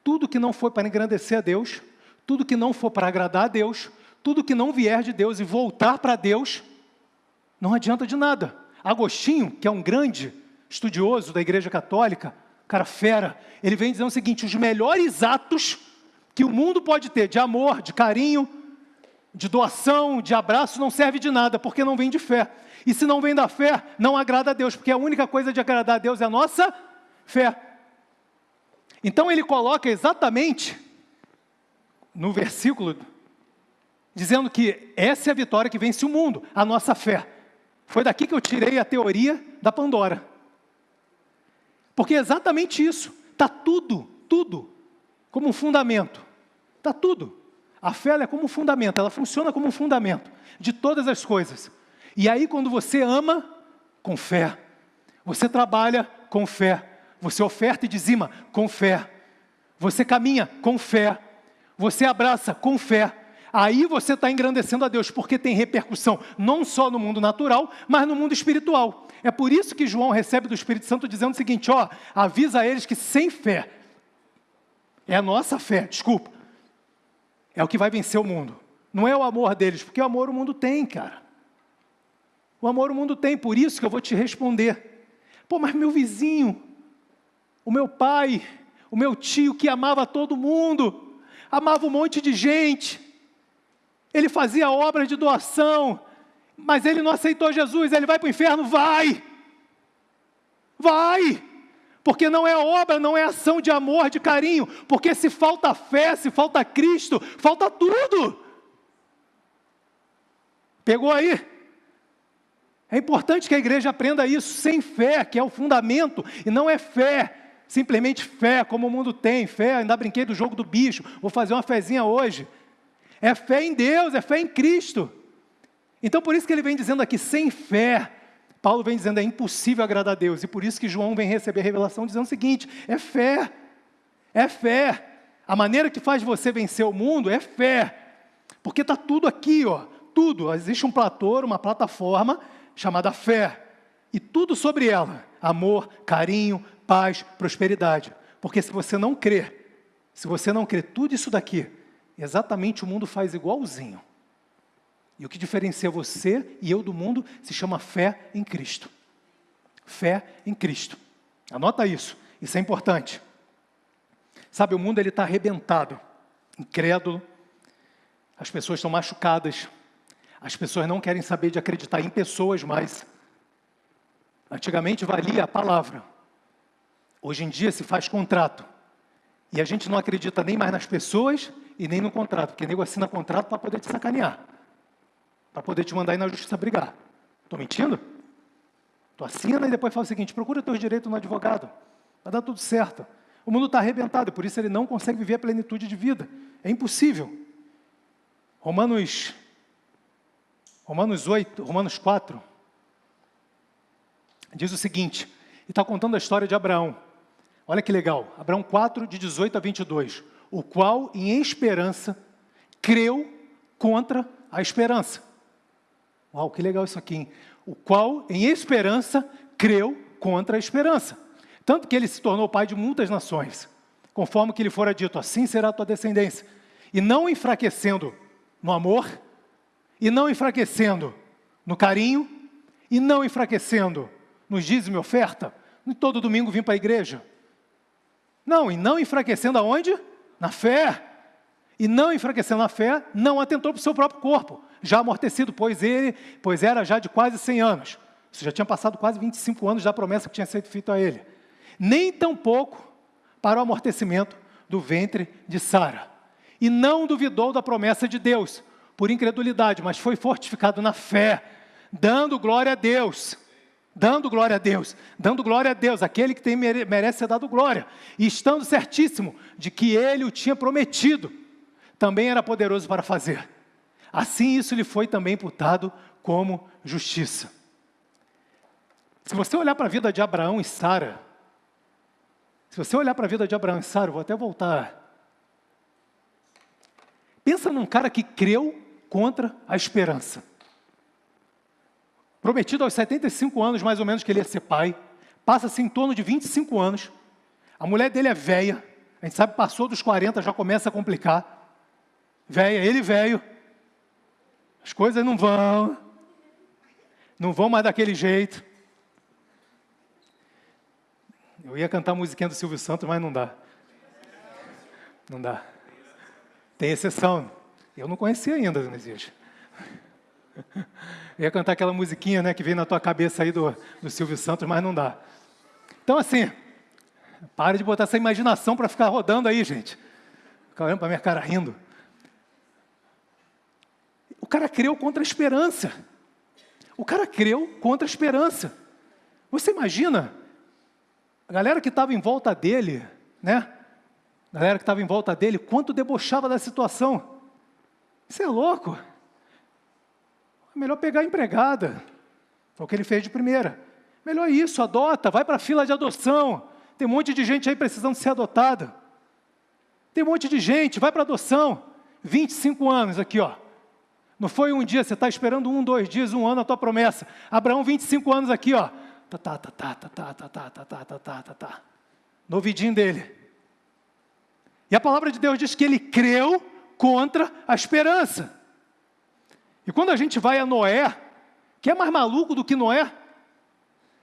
tudo que não for para engrandecer a Deus, tudo que não for para agradar a Deus, tudo que não vier de Deus e voltar para Deus, não adianta de nada. Agostinho, que é um grande estudioso da Igreja Católica, cara fera, ele vem dizendo o seguinte: os melhores atos que o mundo pode ter, de amor, de carinho, de doação, de abraço, não serve de nada, porque não vem de fé. E se não vem da fé, não agrada a Deus, porque a única coisa de agradar a Deus é a nossa fé. Então ele coloca exatamente no versículo, dizendo que essa é a vitória que vence o mundo, a nossa fé. Foi daqui que eu tirei a teoria da Pandora. Porque é exatamente isso, está tudo como um fundamento. Está tudo. A fé ela é como um fundamento, ela funciona como um fundamento de todas as coisas. E aí quando você ama, com fé, você trabalha com fé, você oferta e dizima com fé, você caminha com fé, você abraça com fé, aí você está engrandecendo a Deus, porque tem repercussão não só no mundo natural, mas no mundo espiritual. É por isso que João recebe do Espírito Santo dizendo o seguinte: ó, avisa a eles que sem fé, é a nossa fé, desculpa, é o que vai vencer o mundo. Não é o amor deles, porque o amor o mundo tem, cara. O amor o mundo tem, por isso que eu vou te responder. Pô, mas meu vizinho, o meu pai, o meu tio que amava todo mundo, amava um monte de gente, ele fazia obras de doação, mas ele não aceitou Jesus, ele vai para o inferno? Vai! Vai! Porque não é obra, não é ação de amor, de carinho, porque se falta fé, se falta Cristo, falta tudo. Pegou aí? É importante que a igreja aprenda isso, sem fé, que é o fundamento, e não é fé, simplesmente fé, como o mundo tem, fé, ainda brinquei do jogo do bicho, vou fazer uma fezinha hoje. É fé em Deus, é fé em Cristo. Então por isso que ele vem dizendo aqui, sem fé, Paulo vem dizendo, é impossível agradar a Deus, e por isso que João vem receber a revelação dizendo o seguinte: é fé, é fé. A maneira que faz você vencer o mundo é fé, porque está tudo aqui, ó, tudo, existe um platô, uma plataforma, chamada fé, e tudo sobre ela, amor, carinho, paz, prosperidade, porque se você não crer, tudo isso daqui, exatamente o mundo faz igualzinho, e o que diferencia você e eu do mundo se chama fé em Cristo, anota isso é importante, sabe, o mundo está arrebentado, incrédulo, as pessoas estão machucadas, as pessoas não querem saber de acreditar em pessoas mais. Antigamente valia a palavra. Hoje em dia se faz contrato. E a gente não acredita nem mais nas pessoas e nem no contrato. Porque nego assina contrato para poder te sacanear. Para poder te mandar ir na justiça brigar. Estou mentindo? Tu assina e depois fala o seguinte: procura teus direitos no advogado. Vai dar tudo certo. O mundo está arrebentado, por isso ele não consegue viver a plenitude de vida. É impossível. Romanos 4, diz o seguinte, e está contando a história de Abraão. Olha que legal, Abraão 4, de 18 a 22. O qual, em esperança, creu contra a esperança. Uau, que legal isso aqui, hein? O qual, em esperança, creu contra a esperança. Tanto que ele se tornou pai de muitas nações, conforme que lhe fora dito, assim será a tua descendência. E não enfraquecendo no amor, e não enfraquecendo no carinho, e não enfraquecendo nos dízimo e oferta, todo domingo vim para a igreja. Não, e não enfraquecendo aonde? Na fé. E não enfraquecendo na fé, não atentou para o seu próprio corpo, já amortecido, pois era já de quase 100 anos. Isso já tinha passado quase 25 anos da promessa que tinha sido feita a ele. Nem tampouco para o amortecimento do ventre de Sara. E não duvidou da promessa de Deus, por incredulidade, mas foi fortificado na fé, dando glória a Deus. Dando glória a Deus, dando glória a Deus, aquele que merece ser dado glória, e estando certíssimo de que ele o tinha prometido, também era poderoso para fazer. Assim isso lhe foi também imputado como justiça. Se você olhar para a vida de Abraão e Sara, vou até voltar. Pensa num cara que creu contra a esperança. Prometido aos 75 anos, mais ou menos, que ele ia ser pai. Passa-se em torno de 25 anos. A mulher dele é velha. A gente sabe, passou dos 40, já começa a complicar. Velha, ele velho. As coisas não vão mais daquele jeito. Eu ia cantar a musiquinha do Silvio Santos, mas não dá. Não dá. Tem exceção. Eu não conhecia ainda, não existe. Eu ia cantar aquela musiquinha, né, que veio na tua cabeça aí do Silvio Santos, mas não dá. Então, assim, pare de botar essa imaginação para ficar rodando aí, gente. Ficar olhando para minha cara rindo. O cara creu contra a esperança. Você imagina a galera que estava em volta dele, né? Quanto debochava da situação. Isso é louco. É melhor pegar a empregada. Foi o que ele fez de primeira. Melhor isso, adota, vai para a fila de adoção. Tem um monte de gente aí precisando ser adotada. Tem um monte de gente, vai para adoção. 25 anos aqui, ó. Não foi um dia, você está esperando 1, 2 dias, 1 ano a tua promessa. Abraão, 25 anos aqui, ó. No ouvidinho dele. E a palavra de Deus diz que ele creu contra a esperança. E quando a gente vai a Noé, que é mais maluco do que Noé,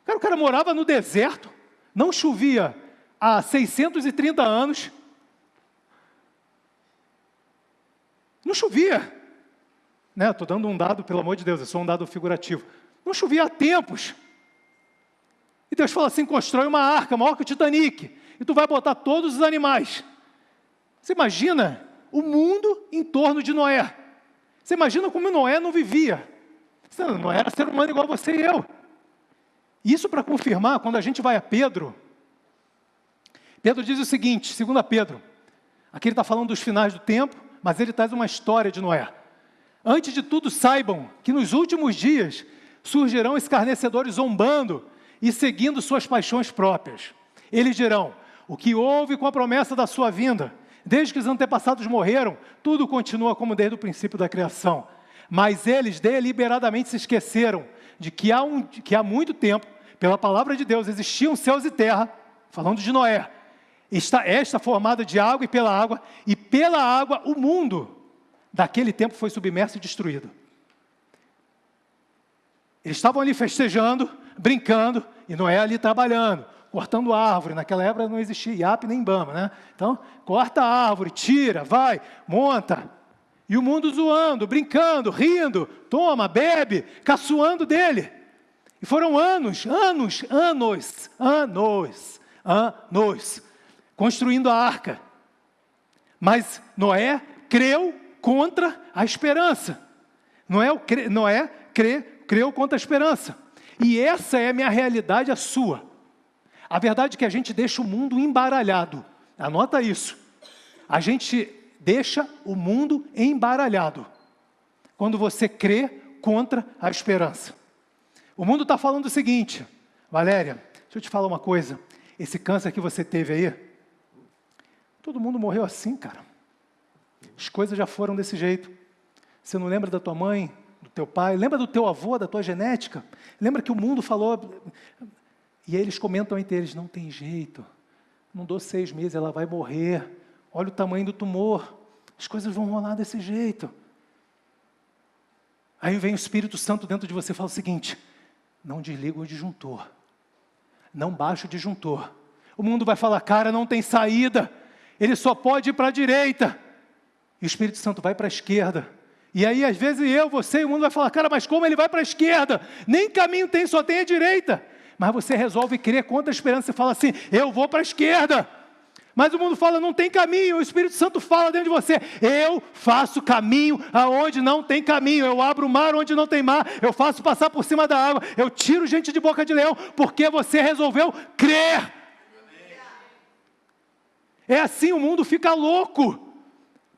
o cara morava no deserto, não chovia há 630 anos, não chovia, né? Estou dando um dado, pelo amor de Deus, é só um dado figurativo, não chovia há tempos, e Deus fala assim, constrói uma arca, maior que o Titanic, e tu vai botar todos os animais. Você imagina o mundo em torno de Noé. Você imagina como Noé não vivia. Noé era ser humano igual você e eu. Isso para confirmar, quando a gente vai a Pedro, Pedro diz o seguinte, 2 Pedro, aqui ele está falando dos finais do tempo, mas ele traz uma história de Noé. Antes de tudo, saibam que nos últimos dias surgirão escarnecedores zombando e seguindo suas paixões próprias. Eles dirão, o que houve com a promessa da sua vinda? Desde que os antepassados morreram, tudo continua como desde o princípio da criação. Mas eles deliberadamente se esqueceram de que há muito tempo, pela palavra de Deus, existiam céus e terra, falando de Noé, esta formada de água, e pela água o mundo daquele tempo foi submerso e destruído. Eles estavam ali festejando, brincando, e Noé ali trabalhando, cortando árvore. Naquela época não existia IAP nem Bama, né? Então, corta a árvore, tira, vai, monta. E o mundo zoando, brincando, rindo, toma, bebe, caçoando dele. E foram anos, construindo a arca. Mas Noé creu contra a esperança. Noé creu contra a esperança. E essa é a minha realidade, a sua. A verdade é que a gente deixa o mundo embaralhado Anota isso. A gente deixa o mundo embaralhado quando você crê contra a esperança. O mundo está falando o seguinte: Valéria, deixa eu te falar uma coisa. Esse câncer que você teve aí, todo mundo morreu assim, cara. As coisas já foram desse jeito. Você não lembra da tua mãe, do teu pai? Lembra do teu avô, da tua genética? Lembra que o mundo falou... E aí eles comentam entre eles: não tem jeito. Não dou 6 meses, ela vai morrer. Olha o tamanho do tumor. As coisas vão rolar desse jeito. Aí vem o Espírito Santo dentro de você e fala o seguinte: não desliga o disjuntor. Não baixa o disjuntor. O mundo vai falar: cara, não tem saída. Ele só pode ir para a direita. E o Espírito Santo vai para a esquerda. E aí, às vezes, você e o mundo vai falar: cara, mas como ele vai para a esquerda? Nem caminho tem, só tem a direita. Mas você resolve crer contra a esperança e fala assim: eu vou para a esquerda. Mas o mundo fala: não tem caminho. O Espírito Santo fala dentro de você: eu faço caminho aonde não tem caminho. Eu abro o mar onde não tem mar. Eu faço passar por cima da água. Eu tiro gente de boca de leão, porque você resolveu crer. É assim, o mundo fica louco.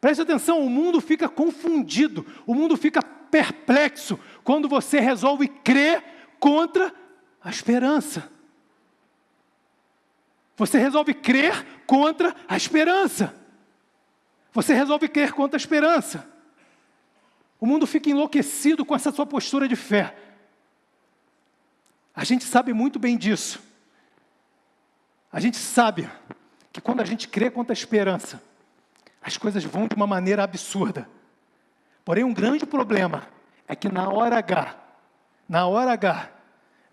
Preste atenção, o mundo fica confundido. O mundo fica perplexo quando você resolve crer contra a esperança. Você resolve crer contra a esperança. Você resolve crer contra a esperança. O mundo fica enlouquecido com essa sua postura de fé. A gente sabe muito bem disso. A gente sabe que quando a gente crê contra a esperança, as coisas vão de uma maneira absurda. Porém, um grande problema é que na hora H,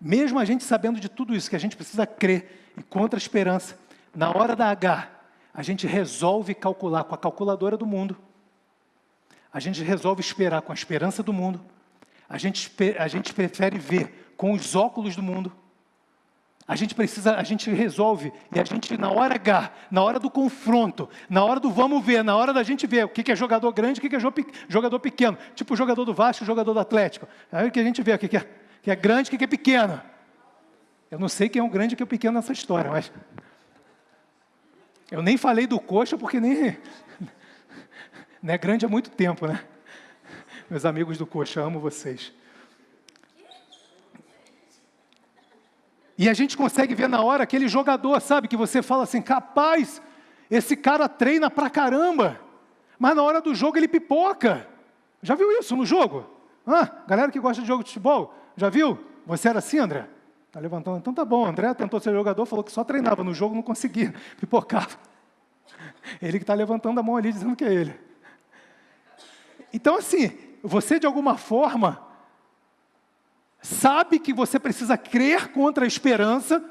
mesmo a gente sabendo de tudo isso, que a gente precisa crer e contra a esperança, na hora da H, a gente resolve calcular com a calculadora do mundo, a gente resolve esperar com a esperança do mundo, a gente prefere ver com os óculos do mundo, a gente resolve, e a gente na hora H, na hora do confronto, na hora do vamos ver, na hora da gente ver o que é jogador grande, o que é jogador pequeno, tipo o jogador do Vasco, o jogador do Atlético, aí que a gente vê o que é grande, o que é pequeno. Eu não sei quem é o grande e quem é o pequeno nessa história, mas eu nem falei do Coxa porque nem não é grande há muito tempo, né? Meus amigos do Coxa, amo vocês. E a gente consegue ver na hora aquele jogador, sabe, que você fala assim: capaz, esse cara treina pra caramba, mas na hora do jogo ele pipoca. Já viu isso no jogo? Galera que gosta de jogo de futebol, já viu? Você era assim, André? Está levantando. Então tá bom, André tentou ser jogador, falou que só treinava, no jogo não conseguia, pipocava. Ele que está levantando a mão ali, dizendo que é ele. Então assim, você de alguma forma sabe que você precisa crer contra a esperança,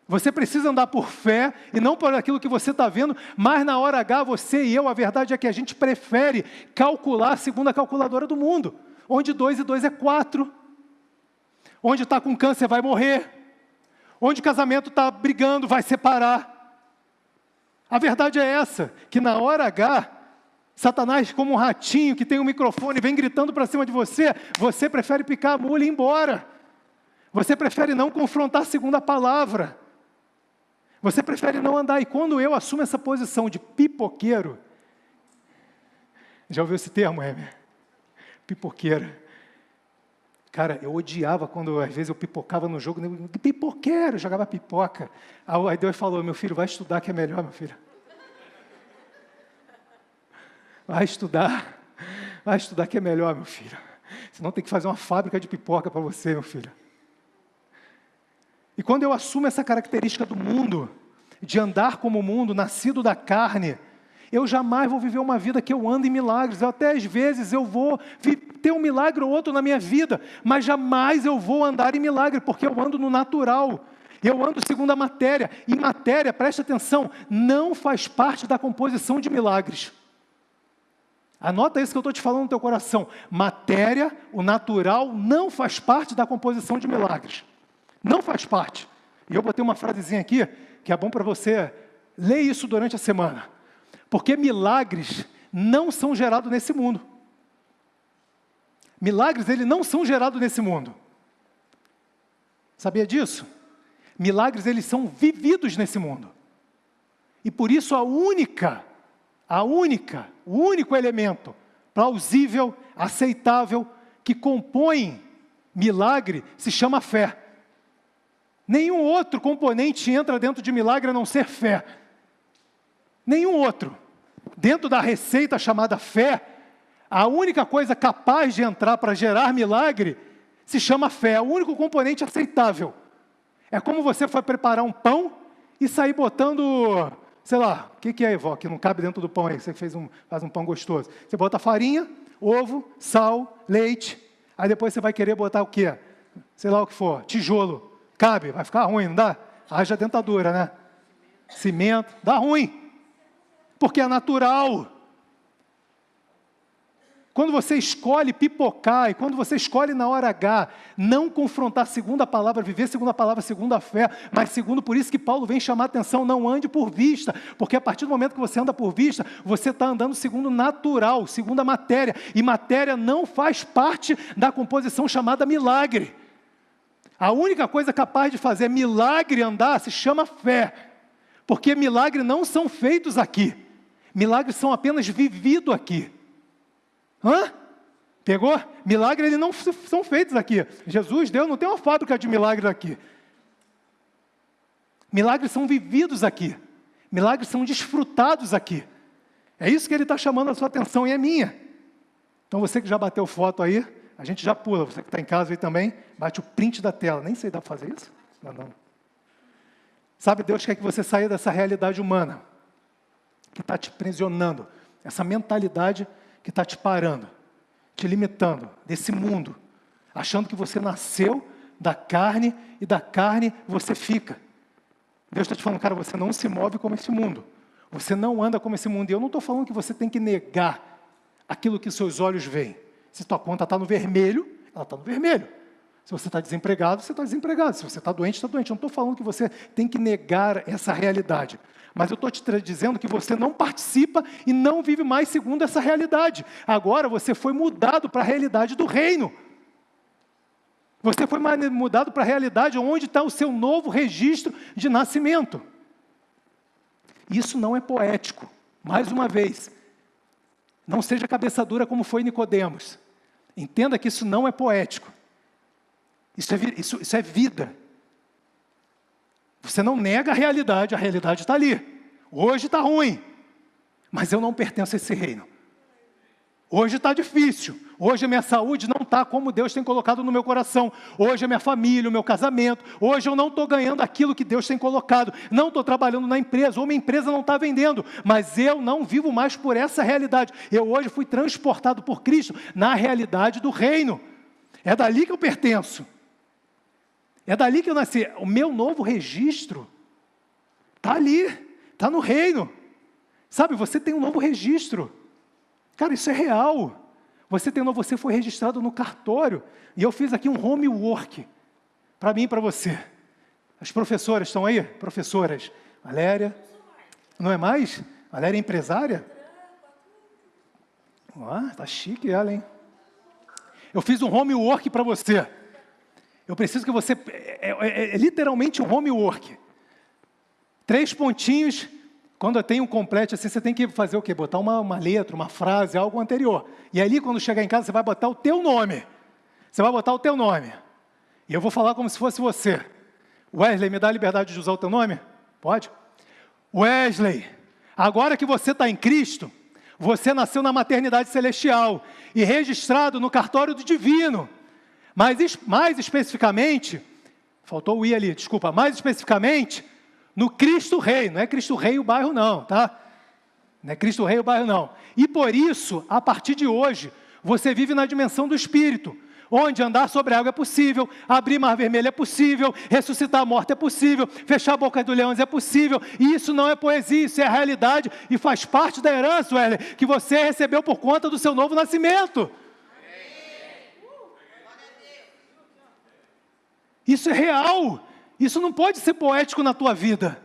você precisa andar por fé e não por aquilo que você está vendo, mas na hora H, você e eu, a verdade é que a gente prefere calcular segundo a calculadora do mundo, onde 2 e 2 é 4, onde está com câncer vai morrer, onde o casamento está brigando vai separar. A verdade é essa, que na hora H, Satanás, como um ratinho que tem um microfone, vem gritando para cima de você, você prefere picar a mula e ir embora. Você prefere não confrontar segundo a palavra. Você prefere não andar. E quando eu assumo essa posição de pipoqueiro, já ouviu esse termo, Hemer? Pipoqueiro. Cara, eu odiava quando às vezes eu pipocava no jogo, pipoqueiro, jogava pipoca. Aí Deus falou: meu filho, vai estudar que é melhor, meu filho. Vai estudar que é melhor, meu filho. Senão tem que fazer uma fábrica de pipoca para você, meu filho. E quando eu assumo essa característica do mundo, de andar como o mundo, nascido da carne, eu jamais vou viver uma vida que eu ando em milagres. Até às vezes eu vou ter um milagre ou outro na minha vida, mas jamais eu vou andar em milagre, porque eu ando no natural. Eu ando segundo a matéria. E matéria, preste atenção, não faz parte da composição de milagres. Anota isso que eu estou te falando no teu coração. Matéria, o natural, não faz parte da composição de milagres. Não faz parte. E eu botei uma frasezinha aqui, que é bom para você ler isso durante a semana. Porque milagres não são gerados nesse mundo. Milagres, eles não são gerados nesse mundo. Sabia disso? Milagres, eles são vividos nesse mundo. E por isso o único elemento plausível, aceitável, que compõe milagre, se chama fé. Nenhum outro componente entra dentro de milagre a não ser fé. Nenhum outro. Dentro da receita chamada fé, a única coisa capaz de entrar para gerar milagre se chama fé. É o único componente aceitável. É como você foi preparar um pão e sair botando, sei lá, o que é, vó, que não cabe dentro do pão aí, você faz um pão gostoso. Você bota farinha, ovo, sal, leite, aí depois você vai querer botar o quê? Sei lá o que for, tijolo. Cabe? Vai ficar ruim, não dá? Haja dentadura, né? Cimento, dá ruim. Porque é natural. Quando você escolhe pipocar, e quando você escolhe na hora H, não confrontar segundo a palavra, viver segundo a palavra, segundo a fé, mas segundo, por isso que Paulo vem chamar a atenção, não ande por vista, porque a partir do momento que você anda por vista, você está andando segundo o natural, segundo a matéria, e matéria não faz parte da composição chamada milagre. A única coisa capaz de fazer milagre andar se chama fé, porque milagres não são feitos aqui, milagres são apenas vividos aqui. Hã? Pegou? Milagres eles não são feitos aqui. Jesus, Deus não tem uma fábrica de milagres aqui. Milagres são vividos aqui. Milagres são desfrutados aqui. É isso que ele está chamando a sua atenção e é minha. Então você que já bateu foto aí, a gente já pula. Você que está em casa aí também, bate o print da tela. Nem sei, dá para fazer isso? Não. Sabe, Deus quer que você saia dessa realidade humana, que está te aprisionando. Essa mentalidade que está te parando, te limitando, desse mundo, achando que você nasceu da carne e da carne você fica. Deus está te falando, cara, você não se move como esse mundo, você não anda como esse mundo, e eu não estou falando que você tem que negar aquilo que seus olhos veem. Se tua conta está no vermelho, ela está no vermelho. Se você está desempregado, você está desempregado. Se você está doente, está doente. Eu não estou falando que você tem que negar essa realidade. Mas eu estou te dizendo que você não participa e não vive mais segundo essa realidade. Agora você foi mudado para a realidade do reino. Você foi mudado para a realidade onde está o seu novo registro de nascimento. Isso não é poético. Mais uma vez, não seja cabeça dura como foi Nicodemos. Entenda que isso não é poético. Isso é vida. Você não nega a realidade está ali. Hoje está ruim, mas eu não pertenço a esse reino. Hoje está difícil, hoje a minha saúde não está como Deus tem colocado no meu coração. Hoje a minha família, o meu casamento, hoje eu não estou ganhando aquilo que Deus tem colocado. Não estou trabalhando na empresa, ou minha empresa não está vendendo, mas eu não vivo mais por essa realidade. Eu hoje fui transportado por Cristo na realidade do reino. É dali que eu pertenço. É dali que eu nasci. O meu novo registro está ali, está no reino. Sabe, você tem um novo registro. Cara, isso é real. Você foi registrado no cartório. E eu fiz aqui um homework para mim e para você. As professoras estão aí? Professoras. Valéria. Não é mais? Valéria é empresária? Tá chique ela, hein? Eu fiz um homework para você. Eu preciso que você... É literalmente um homework. 3 pontinhos. Quando eu tenho um completo assim, você tem que fazer o quê? Botar uma letra, uma frase, algo anterior. E ali, quando chegar em casa, você vai botar o teu nome. Você vai botar o teu nome. E eu vou falar como se fosse você. Wesley, me dá a liberdade de usar o teu nome? Pode? Wesley, agora que você está em Cristo, você nasceu na maternidade celestial e registrado no cartório do divino. Mas mais especificamente, faltou o I ali, desculpa, mais especificamente, no Cristo Rei, não é Cristo Rei o bairro não, tá? Não é Cristo Rei o bairro não. E por isso, a partir de hoje, você vive na dimensão do Espírito, onde andar sobre a água é possível, abrir mar vermelho é possível, ressuscitar a morte é possível, fechar a boca dos leões é possível, e isso não é poesia, isso é a realidade, e faz parte da herança, Wesley, que você recebeu por conta do seu novo nascimento. Isso é real, isso não pode ser poético na tua vida.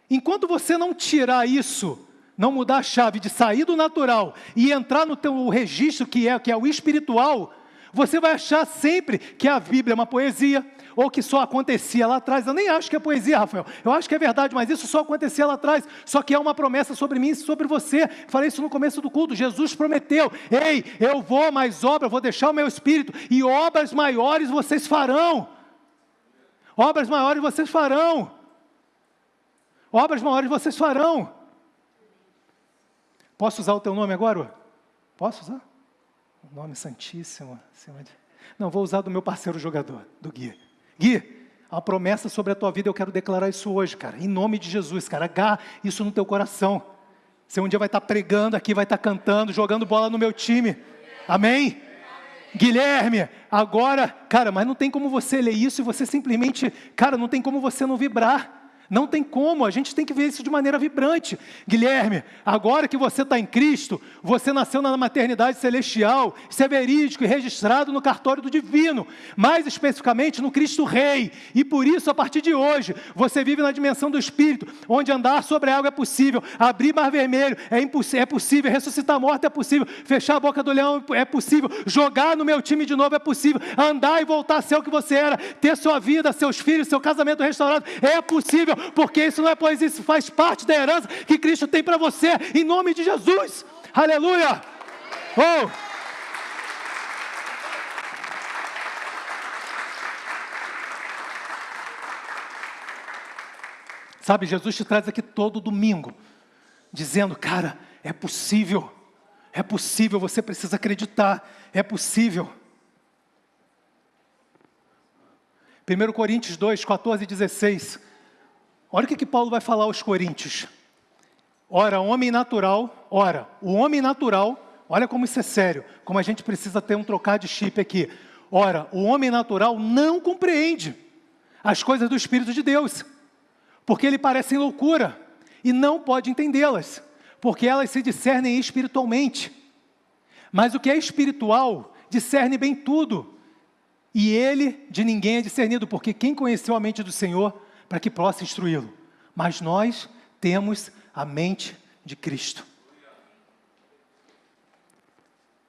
Enquanto você não tirar isso, não mudar a chave de sair do natural e entrar no teu registro que é o espiritual, você vai achar sempre que a Bíblia é uma poesia, ou que só acontecia lá atrás. Eu nem acho que é poesia, Rafael. Eu acho que é verdade, mas isso só acontecia lá atrás. Só que é uma promessa sobre mim e sobre você. Falei isso no começo do culto. Jesus prometeu: ei, eu vou mais obra, eu vou deixar o meu Espírito, e obras maiores vocês farão. Obras maiores vocês farão. Obras maiores vocês farão. Posso usar o teu nome agora? Posso usar? O nome santíssimo. Não, vou usar do meu parceiro jogador, do Gui. Gui, há uma promessa sobre a tua vida, eu quero declarar isso hoje, cara. Em nome de Jesus, cara. Agarra isso no teu coração. Você um dia vai estar pregando aqui, vai estar cantando, jogando bola no meu time. Amém? Guilherme, agora, cara, mas não tem como você ler isso e você simplesmente, cara, não tem como você não vibrar. Não tem como, a gente tem que ver isso de maneira vibrante. Guilherme, agora que você está em Cristo, você nasceu na maternidade celestial, isso é verídico e registrado no cartório do divino, mais especificamente no Cristo Rei, e por isso, a partir de hoje, você vive na dimensão do Espírito, onde andar sobre a água é possível, abrir mar vermelho é possível, ressuscitar a morte é possível, fechar a boca do leão é possível, jogar no meu time de novo é possível, andar e voltar a ser o que você era, ter sua vida, seus filhos, seu casamento restaurado, é possível, porque isso não é poesia, isso faz parte da herança que Cristo tem para você, em nome de Jesus. Aleluia! Oh! Sabe, Jesus te traz aqui todo domingo, dizendo, cara, é possível, você precisa acreditar, é possível. 1 Coríntios 2, 14 e 16, olha o que Paulo vai falar aos coríntios. Ora, o homem natural, olha como isso é sério, como a gente precisa ter um trocar de chip aqui. Ora, o homem natural não compreende as coisas do Espírito de Deus, porque lhe parecem loucura, e não pode entendê-las, porque elas se discernem espiritualmente. Mas o que é espiritual, discerne bem tudo, e ele de ninguém é discernido, porque quem conheceu a mente do Senhor, para que possa instruí-lo? Mas nós temos a mente de Cristo.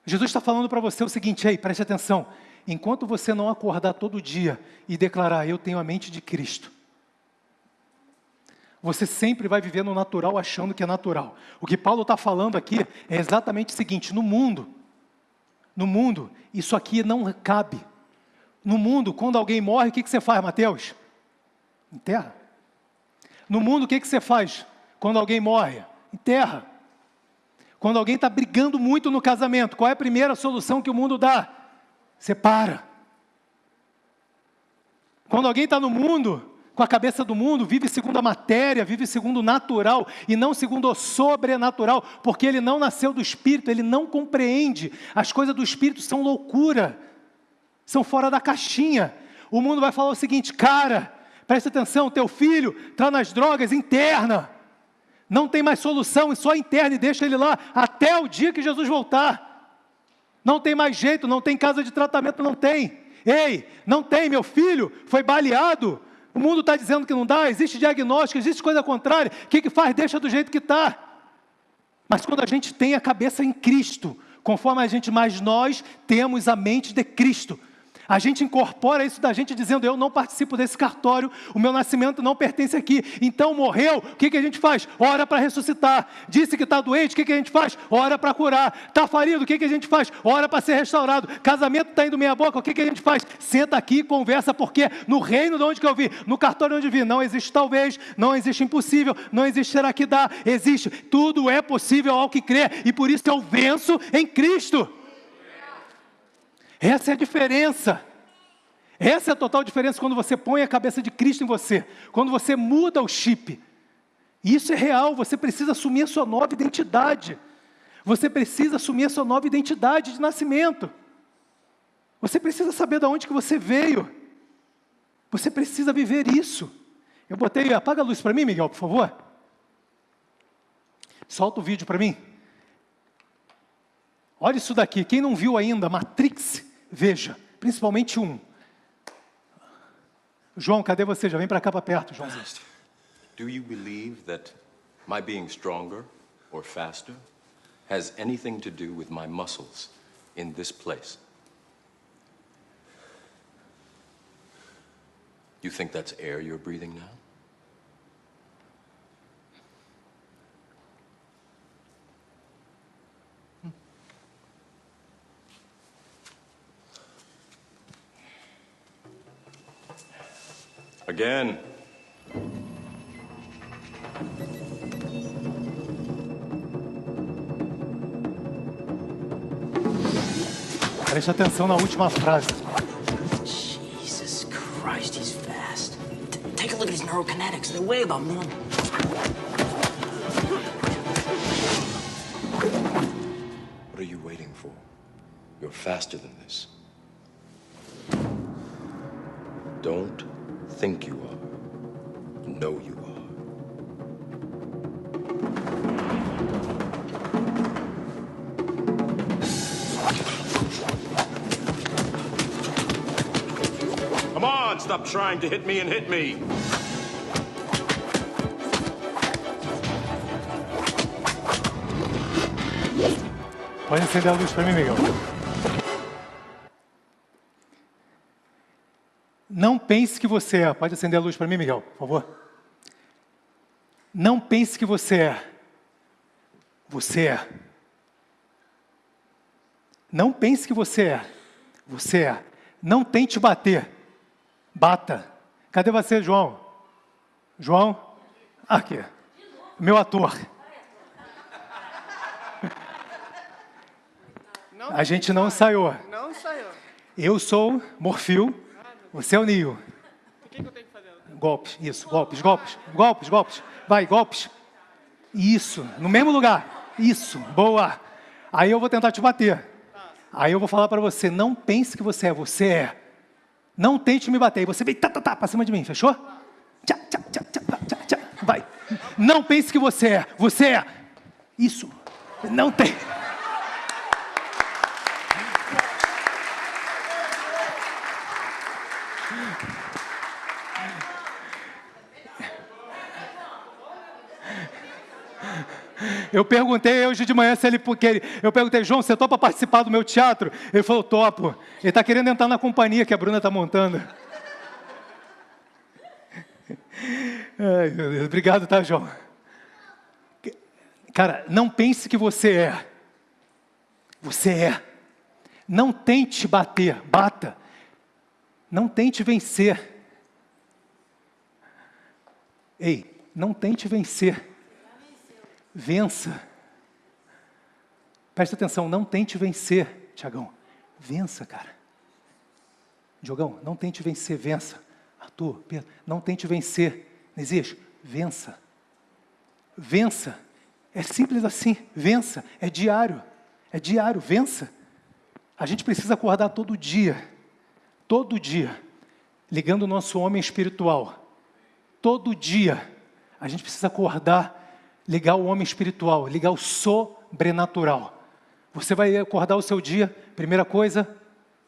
Jesus está falando para você o seguinte, ei, preste atenção, enquanto você não acordar todo dia e declarar, eu tenho a mente de Cristo, você sempre vai viver no natural achando que é natural. O que Paulo está falando aqui é exatamente o seguinte, no mundo, isso aqui não cabe. No mundo, quando alguém morre, o que você faz, Mateus? Enterra. No mundo, o que você faz quando alguém morre? Enterra. Quando alguém está brigando muito no casamento, qual é a primeira solução que o mundo dá? Separa. Quando alguém está no mundo, com a cabeça do mundo, vive segundo a matéria, vive segundo o natural, e não segundo o sobrenatural, porque ele não nasceu do Espírito, ele não compreende. As coisas do Espírito são loucura, são fora da caixinha. O mundo vai falar o seguinte, cara, presta atenção, teu filho está nas drogas, interna. Não tem mais solução, só interna e deixa ele lá até o dia que Jesus voltar. Não tem mais jeito, não tem casa de tratamento, não tem. Ei, não tem, meu filho foi baleado. O mundo está dizendo que não dá, existe diagnóstico, existe coisa contrária. O que faz? Deixa do jeito que está. Mas quando a gente tem a cabeça em Cristo, conforme a gente, mas nós temos a mente de Cristo. A gente incorpora isso da gente dizendo, eu não participo desse cartório, o meu nascimento não pertence aqui. Então morreu, o que a gente faz? Ora para ressuscitar. Disse que está doente, o que a gente faz? Ora para curar. Está falido, o que a gente faz? Ora para ser restaurado. Casamento está indo meia boca, o que a gente faz? Senta aqui e conversa, porque no reino de onde que eu vi, no cartório onde eu vi, não existe talvez, não existe impossível, não existe será que dá, existe, tudo é possível ao que crê, e por isso eu venço em Cristo. Essa é a diferença. Essa é a total diferença quando você põe a cabeça de Cristo em você. Quando você muda o chip. Isso é real, você precisa assumir a sua nova identidade. Você precisa assumir a sua nova identidade de nascimento. Você precisa saber de onde que você veio. Você precisa viver isso. Eu botei, apaga a luz para mim, Miguel, por favor. Solta o vídeo para mim. Olha isso daqui, quem não viu ainda, Matrix, veja, principalmente um. João, cadê você? Já vem para cá para perto, João. Do you believe that my being stronger or faster has anything to do with my muscles in this place? You think that's air you're breathing now? Again. Preste atenção na última frase. Jesus Christ, he's fast. Take a look at his neurokinetics. They're way above normal. What are you waiting for? You're faster than this. Don't think you are. Know you are. Come on, stop trying to hit me and hit me. Pode acender a luz para mim, Miguel. Não pense que você é. Pode acender a luz para mim, Miguel, por favor. Não pense que você é. Você é. Não pense que você é. Você é. Não tente bater. Bata. Cadê você, João? João? Aqui. Meu ator. A gente não ensaiou. Não ensaiou. Eu sou Morfil, você é o Neo. O que eu tenho que fazer? Golpes, isso, golpes, golpes, golpes, golpes. Vai, golpes. Isso, no mesmo lugar. Isso, boa. Aí eu vou tentar te bater. Aí eu vou falar para você, não pense que você é. Não tente me bater. E você vem, pra cima de mim, fechou? Tchá, tchá, tchá, tchá, tchá, tchá. Vai. Não pense que você é. Isso. Não tem. Eu perguntei hoje de manhã se ele... Eu perguntei, João, você topa participar do meu teatro? Ele falou, topo. Ele está querendo entrar na companhia que a Bruna está montando. Ai, meu Deus. Obrigado, tá, João? Cara, não pense que você é. Você é. Não tente bater. Bata. Não tente vencer. Ei, não tente vencer. Vença. Presta atenção, não tente vencer, Tiagão. Vença, cara. Diogão, não tente vencer, vença. Arthur, Pedro, não tente vencer. Nesias, vença. Vença. É simples assim, vença. É diário, vença. A gente precisa acordar todo dia, ligando o nosso homem espiritual. Todo dia, a gente precisa acordar, ligar o homem espiritual, ligar o sobrenatural. Você vai acordar o seu dia, primeira coisa,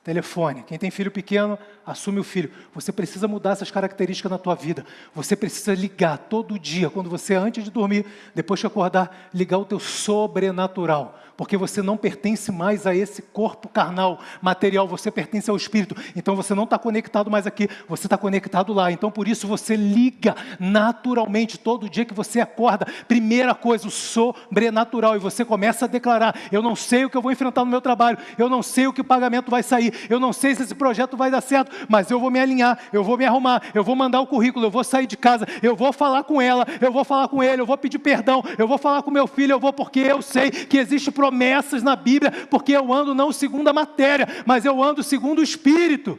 telefone. Quem tem filho pequeno, assume o filho. Você precisa mudar essas características na tua vida. Você precisa ligar todo dia, quando você, antes de dormir, depois de acordar, ligar o teu sobrenatural. Porque você não pertence mais a esse corpo carnal, material, você pertence ao Espírito. Então você não está conectado mais aqui, você está conectado lá. Então por isso você liga naturalmente, todo dia que você acorda, primeira coisa, o sobrenatural. E você começa a declarar, eu não sei o que eu vou enfrentar no meu trabalho, eu não sei o que o pagamento vai sair, eu não sei se esse projeto vai dar certo, mas eu vou me alinhar, eu vou me arrumar, eu vou mandar o currículo, eu vou sair de casa, eu vou falar com ela, eu vou falar com ele, eu vou pedir perdão, eu vou falar com meu filho, eu vou porque eu sei que existe promessas na Bíblia, porque eu ando não segundo a matéria, mas eu ando segundo o Espírito.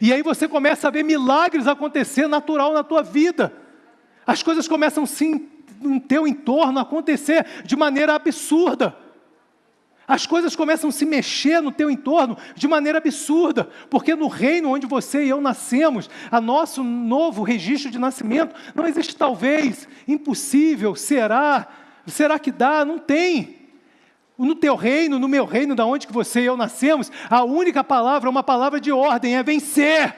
E aí você começa a ver milagres acontecer natural na tua vida. As coisas começam sim no teu entorno a acontecer de maneira absurda. As coisas começam a se mexer no teu entorno de maneira absurda, porque no reino onde você e eu nascemos, a nosso novo registro de nascimento, não existe talvez, impossível, será que dá? Não tem. No teu reino, no meu reino, da onde que você e eu nascemos, a única palavra é uma palavra de ordem, é vencer.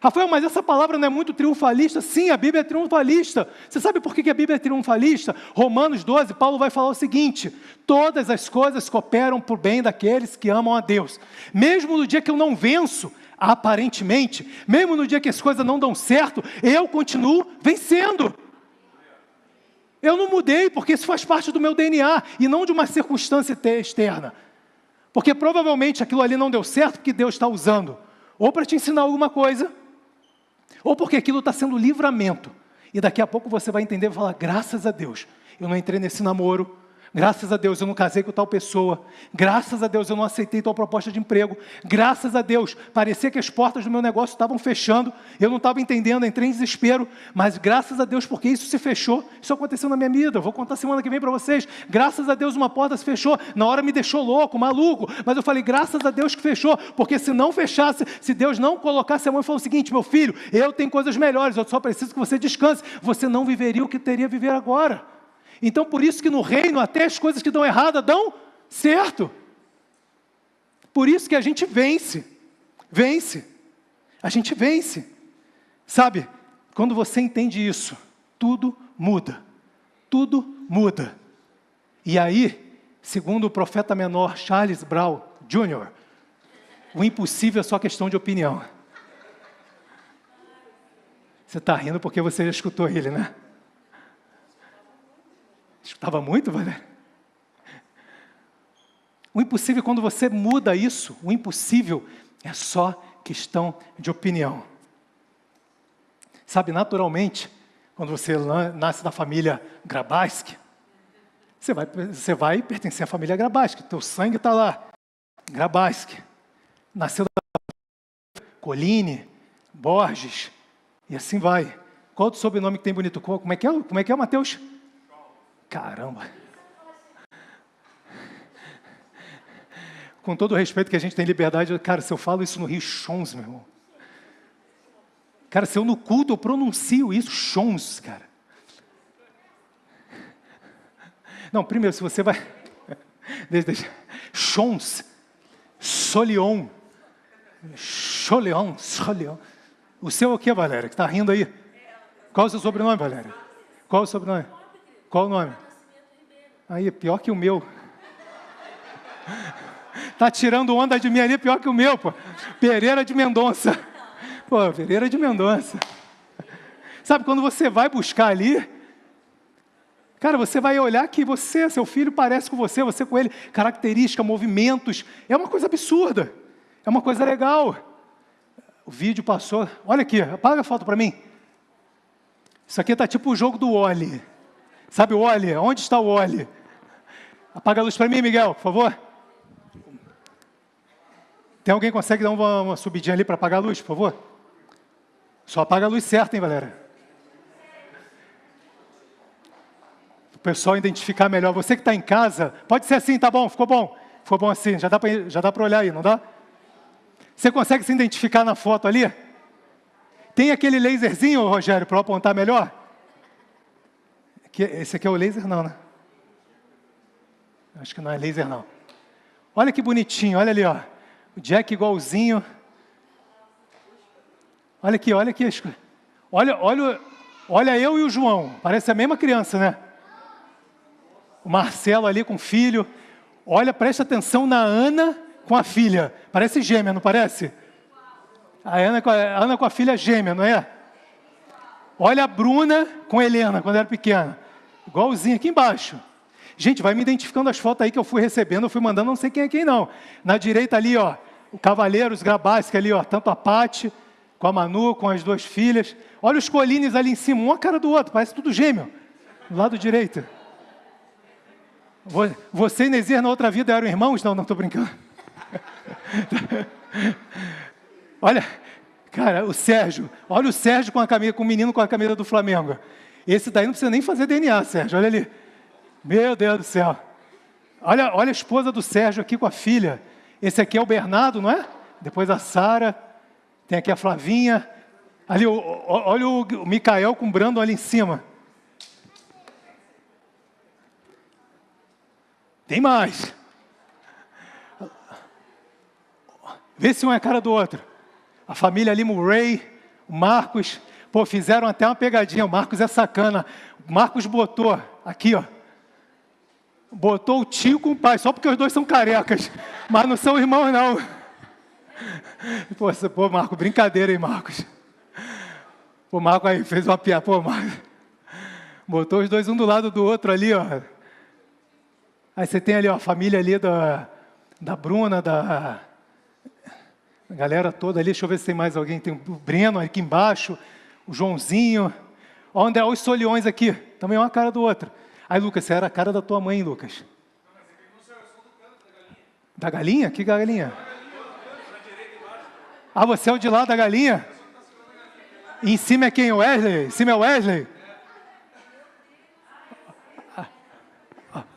Rafael, mas essa palavra não é muito triunfalista? Sim, a Bíblia é triunfalista. Você sabe por que a Bíblia é triunfalista? Romanos 12, Paulo vai falar o seguinte: todas as coisas cooperam para o bem daqueles que amam a Deus. Mesmo no dia que eu não venço, aparentemente, mesmo no dia que as coisas não dão certo, eu continuo vencendo. Eu não mudei, porque isso faz parte do meu DNA, e não de uma circunstância externa. Porque provavelmente aquilo ali não deu certo, porque Deus está usando, ou para te ensinar alguma coisa, ou porque aquilo está sendo livramento. E daqui a pouco você vai entender e vai falar, graças a Deus, eu não entrei nesse namoro, graças a Deus eu não casei com tal pessoa, graças a Deus eu não aceitei tal proposta de emprego, graças a Deus, parecia que as portas do meu negócio estavam fechando, eu não estava entendendo, entrei em desespero, mas graças a Deus, porque isso se fechou, isso aconteceu na minha vida, eu vou contar semana que vem para vocês, graças a Deus uma porta se fechou, na hora me deixou louco, maluco, mas eu falei, graças a Deus que fechou, porque se não fechasse, se Deus não colocasse a mão e falou o seguinte, meu filho, eu tenho coisas melhores, eu só preciso que você descanse, você não viveria o que teria a viver agora. Então, por isso que no reino, até as coisas que dão errado, dão certo. Por isso que a gente vence. A gente vence. Sabe, quando você entende isso, tudo muda. Tudo muda. E aí, segundo o profeta menor Charles Brown Jr., o impossível é só questão de opinião. Você está rindo porque você já escutou ele, né? Escutava muito, Valéria? O impossível, quando você muda isso, o impossível é só questão de opinião. Sabe, naturalmente, quando você nasce na família Grabaski, você vai pertencer à família Grabaski, teu sangue está lá. Grabaski. Nasceu da Colline, Borges, e assim vai. Qual o sobrenome que tem bonito? Como é que é, Mateus? Caramba! Com todo o respeito que a gente tem liberdade, cara, se eu falo isso no Rio, Chons, meu irmão. Cara, se eu no culto eu pronuncio isso, Chons, cara. Não, primeiro, se você vai... Chons, Solion, Choleon. O seu é o que, Valéria? Que está rindo aí? Qual é o seu sobrenome, Valéria? Qual é o sobrenome? Qual o nome? Aí, pior que o meu. Tá tirando onda de mim ali, pior que o meu, pô. Pereira de Mendonça. Pô, Pereira de Mendonça. Sabe, quando você vai buscar ali, cara, você vai olhar que seu filho parece com você com ele, característica, movimentos, é uma coisa absurda, é uma coisa legal. O vídeo passou, olha aqui, apaga a foto para mim. Isso aqui tá tipo o jogo do Wall-E. Sabe o Wall-E? Onde está o Wall-E? Apaga a luz para mim, Miguel, por favor. Tem alguém que consegue dar uma subidinha ali para apagar a luz, por favor? Só apaga a luz certa, hein, galera? O pessoal identificar melhor. Você que está em casa, pode ser assim, tá bom, ficou bom. Ficou bom assim, já dá para olhar aí, não dá? Você consegue se identificar na foto ali? Tem aquele laserzinho, Rogério, para eu apontar melhor? Esse aqui é o laser? Não, né? Acho que não é laser, não. Olha que bonitinho, olha ali, ó. O Jack igualzinho. Olha aqui. Olha eu e o João. Parece a mesma criança, né? O Marcelo ali com o filho. Olha, presta atenção na Ana com a filha. Parece gêmea, não parece? A Ana com a filha gêmea, não é? Olha a Bruna com a Helena, quando era pequena. Igualzinho aqui embaixo. Gente, vai me identificando as fotos aí que eu fui recebendo, eu fui mandando, não sei quem é quem não. Na direita ali, ó, o Cavaleiros Grabaski ali, ó, tanto a Pati, com a Manu, com as duas filhas. Olha os Colines ali em cima, um a cara do outro, parece tudo gêmeo. Do lado direito. Você e Nezir na outra vida eram irmãos? Não, estou brincando. Olha, cara, o Sérgio. Olha o Sérgio com o menino com a camisa do Flamengo. Esse daí não precisa nem fazer DNA, Sérgio, olha ali. Meu Deus do céu. Olha a esposa do Sérgio aqui com a filha. Esse aqui é o Bernardo, não é? Depois a Sara. Tem aqui a Flavinha. Ali, olha o Micael com o Brandon ali em cima. Tem mais. Vê se um é a cara do outro. A família ali, o Ray, o Marcos. Pô, fizeram até uma pegadinha. O Marcos é sacana. O Marcos botou aqui, ó. Botou o tio com o pai, só porque os dois são carecas. Mas não são irmãos, não. Pô, Marco, brincadeira, hein, Marcos? Pô, Marco aí fez uma piada. Pô, Marcos, botou os dois um do lado do outro ali, ó. Aí você tem ali, ó, a família ali da Bruna, da galera toda ali. Deixa eu ver se tem mais alguém. Tem o Breno aqui embaixo, o Joãozinho. Ó, André, os soliões aqui. Também é uma cara do outro. Aí, Lucas, você era a cara da tua mãe, Lucas. Da galinha? Que galinha? Ah, você é o de lá da galinha? E em cima é quem? O Wesley? Em cima é o Wesley?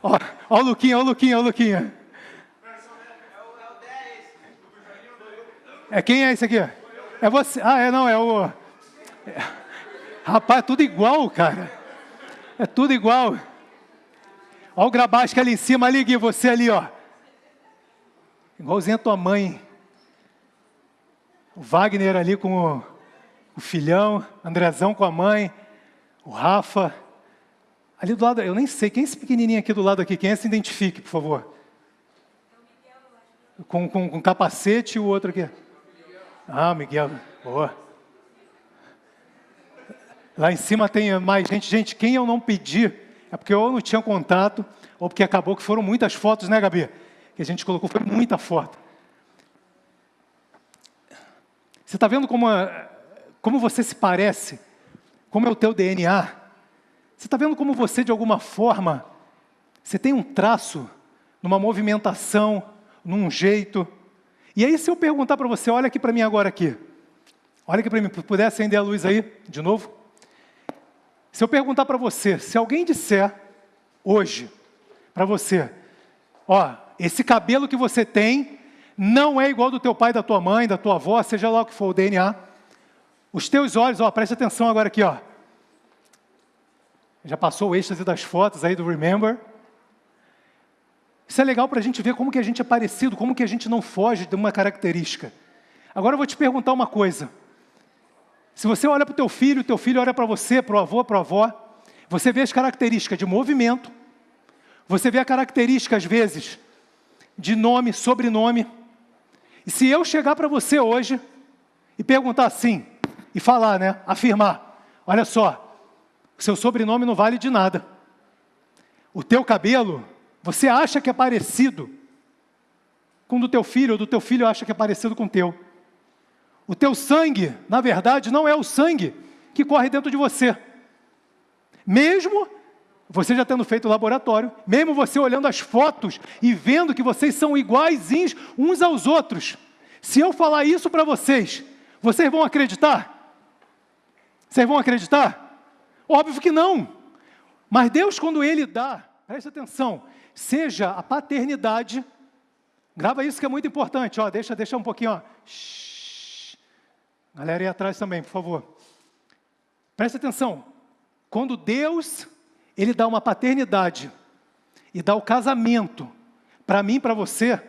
Ó o Luquinha, ó o Luquinha, ó o Luquinha. É quem é esse aqui? É você? Ah, não, é o... Rapaz, é tudo igual, cara. É tudo igual. Ó o Grabasca ali em cima, ali, Gui, você ali, ó. Igualzinho a tua mãe. O Wagner ali com o filhão, Andrezão com a mãe, o Rafa. Ali do lado, eu nem sei, quem é esse pequenininho aqui do lado aqui? Quem é? Se identifique, por favor. Com capacete e o outro aqui. Ah, Miguel, boa. Lá em cima tem mais gente. Gente, quem eu não pedi, é porque ou não tinha contato, ou porque acabou que foram muitas fotos, né, Gabi? Que a gente colocou, foi muita foto. Você está vendo como você se parece? Como é o teu DNA? Você está vendo como você, de alguma forma, você tem um traço, numa movimentação, num jeito. E aí, se eu perguntar para você, olha aqui para mim agora aqui. Olha aqui para mim, puder acender a luz aí, de novo. Se eu perguntar para você, se alguém disser hoje, para você, ó, esse cabelo que você tem não é igual do teu pai, da tua mãe, da tua avó, seja lá o que for o DNA. Os teus olhos, ó, preste atenção agora aqui, ó. Já passou o êxtase das fotos aí do Remember. Isso é legal para a gente ver como que a gente é parecido, como que a gente não foge de uma característica. Agora eu vou te perguntar uma coisa. Se você olha para o teu filho olha para você, para o avô, para a avó, você vê as características de movimento, você vê a característica, às vezes, de nome, sobrenome. E se eu chegar para você hoje e perguntar assim, e falar, né, afirmar, olha só, o seu sobrenome não vale de nada. O teu cabelo, você acha que é parecido com o do teu filho, ou do teu filho acha que é parecido com o teu. O teu sangue, na verdade, não é o sangue que corre dentro de você. Mesmo você já tendo feito o laboratório, mesmo você olhando as fotos e vendo que vocês são iguaizinhos uns aos outros, se eu falar isso para vocês, vocês vão acreditar? Vocês vão acreditar? Óbvio que não. Mas Deus, quando Ele dá, presta atenção, seja a paternidade, grava isso que é muito importante, ó, deixa um pouquinho, ó. Shhh. Galera aí atrás também, por favor. Presta atenção, quando Deus, Ele dá uma paternidade e dá o casamento, para mim e para você,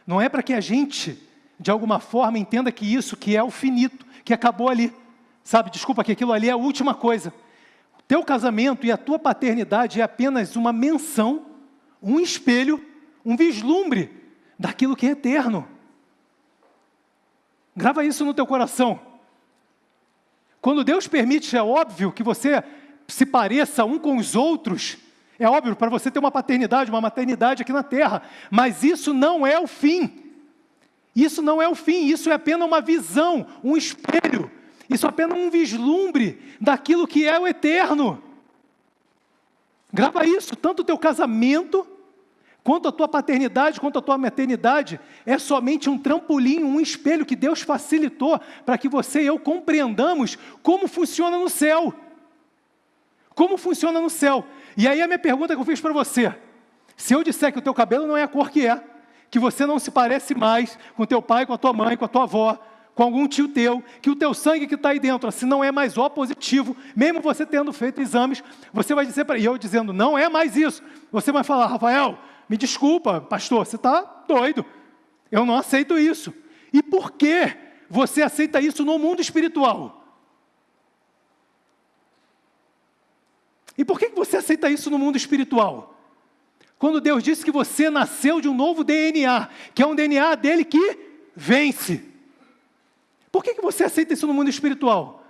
não é para que a gente, de alguma forma, entenda que isso que é o finito, que acabou ali, sabe, desculpa, que aquilo ali é a última coisa. Teu casamento e a tua paternidade é apenas uma menção, um espelho, um vislumbre daquilo que é eterno. Grava isso no teu coração. Quando Deus permite, é óbvio que você se pareça um com os outros, é óbvio, para você ter uma paternidade, uma maternidade aqui na terra, mas isso não é o fim. Isso não é o fim, isso é apenas uma visão, um espelho. Isso é apenas um vislumbre daquilo que é o eterno. Grava isso, tanto o teu casamento, quanto a tua paternidade, quanto a tua maternidade, é somente um trampolim, um espelho que Deus facilitou para que você e eu compreendamos como funciona no céu. Como funciona no céu. E aí a minha pergunta que eu fiz para você, se eu disser que o teu cabelo não é a cor que você não se parece mais com o teu pai, com a tua mãe, com a tua avó, com algum tio teu, que o teu sangue que está aí dentro, se não é mais O positivo, mesmo você tendo feito exames, você vai dizer para... E eu dizendo, não é mais isso. Você vai falar, Rafael, me desculpa, pastor, você está doido. Eu não aceito isso. E por que você aceita isso no mundo espiritual? E por que você aceita isso no mundo espiritual? Quando Deus disse que você nasceu de um novo DNA, que é um DNA dele que vence. Por que você aceita isso no mundo espiritual?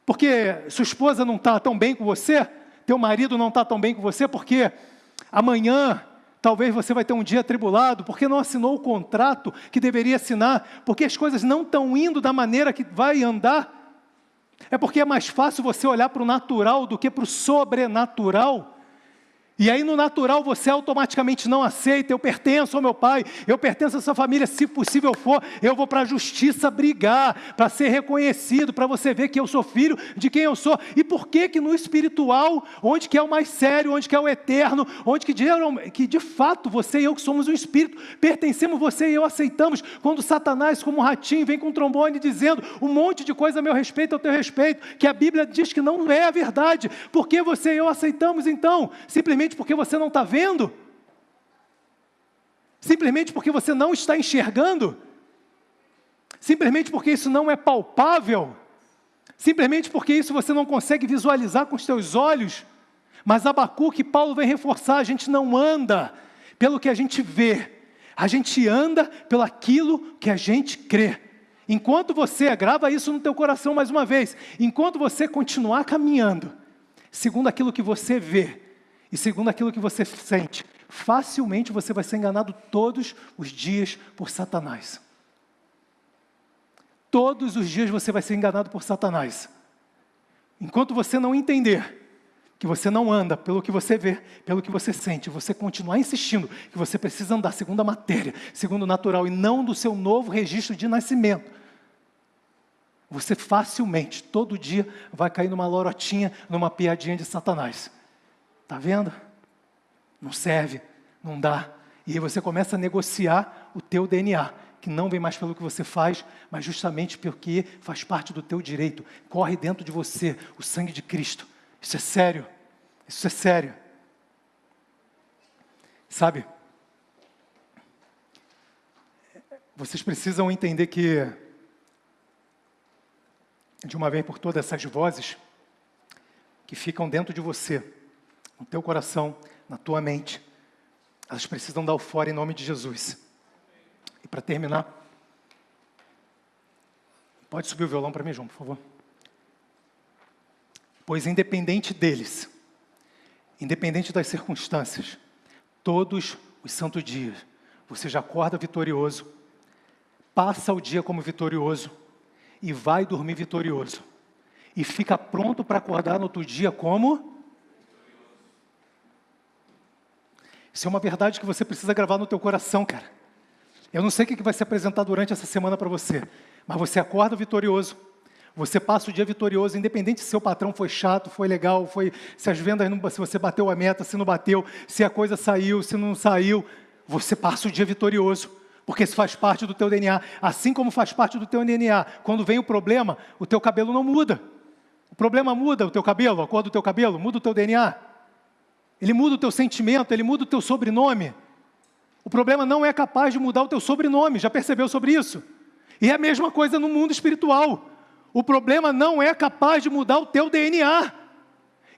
Porque sua esposa não está tão bem com você? Teu marido não está tão bem com você? Porque amanhã talvez você vai ter um dia atribulado? Porque não assinou o contrato que deveria assinar? Porque as coisas não estão indo da maneira que vai andar? É porque é mais fácil você olhar para o natural do que para o sobrenatural? E aí no natural você automaticamente não aceita, eu pertenço ao meu pai, eu pertenço a essa família, se possível for, eu vou para a justiça brigar, para ser reconhecido, para você ver que eu sou filho de quem eu sou. E por que que no espiritual, onde que é o mais sério, onde que é o eterno, onde que de fato você e eu que somos um espírito, pertencemos, você e eu aceitamos, quando Satanás como um ratinho vem com um trombone dizendo um monte de coisa a meu respeito, ao teu respeito, que a Bíblia diz que não é a verdade, por que você e eu aceitamos então? Simplesmente porque você não está vendo? Simplesmente porque você não está enxergando? Simplesmente porque isso não é palpável? Simplesmente porque isso você não consegue visualizar com os teus olhos? Mas Abacuque, Paulo vem reforçar, a gente não anda pelo que a gente vê, a gente anda pelo aquilo que a gente crê. Enquanto você, grava isso no teu coração mais uma vez, enquanto você continuar caminhando, segundo aquilo que você vê, e segundo aquilo que você sente, facilmente você vai ser enganado todos os dias por Satanás. Todos os dias você vai ser enganado por Satanás. Enquanto você não entender que você não anda pelo que você vê, pelo que você sente, você continuar insistindo que você precisa andar segundo a matéria, segundo o natural e não do seu novo registro de nascimento, você facilmente, todo dia, vai cair numa lorotinha, numa piadinha de Satanás. Está vendo? Não serve, não dá. E aí você começa a negociar o teu DNA, que não vem mais pelo que você faz, mas justamente porque faz parte do teu direito. Corre dentro de você o sangue de Cristo. Isso é sério. Isso é sério. Sabe? Vocês precisam entender que, de uma vez por todas, essas vozes que ficam dentro de você, no teu coração, na tua mente, elas precisam dar o fora em nome de Jesus. E para terminar, pode subir o violão para mim, João, por favor. Pois independente deles, independente das circunstâncias, todos os santos dias, você já acorda vitorioso, passa o dia como vitorioso e vai dormir vitorioso. E fica pronto para acordar no outro dia como? Isso é uma verdade que você precisa gravar no teu coração, cara. Eu não sei o que vai se apresentar durante essa semana para você, mas você acorda vitorioso, você passa o dia vitorioso, independente se seu patrão foi chato, foi legal, se as vendas, se você bateu a meta, se não bateu, se a coisa saiu, se não saiu, você passa o dia vitorioso, porque isso faz parte do teu DNA, assim como faz parte do teu DNA. Quando vem o problema, o teu cabelo não muda. O problema muda o teu cabelo, a cor do teu cabelo, muda o teu DNA. Ele muda o teu sentimento, ele muda o teu sobrenome. O problema não é capaz de mudar o teu sobrenome, já percebeu sobre isso? E é a mesma coisa no mundo espiritual. O problema não é capaz de mudar o teu DNA.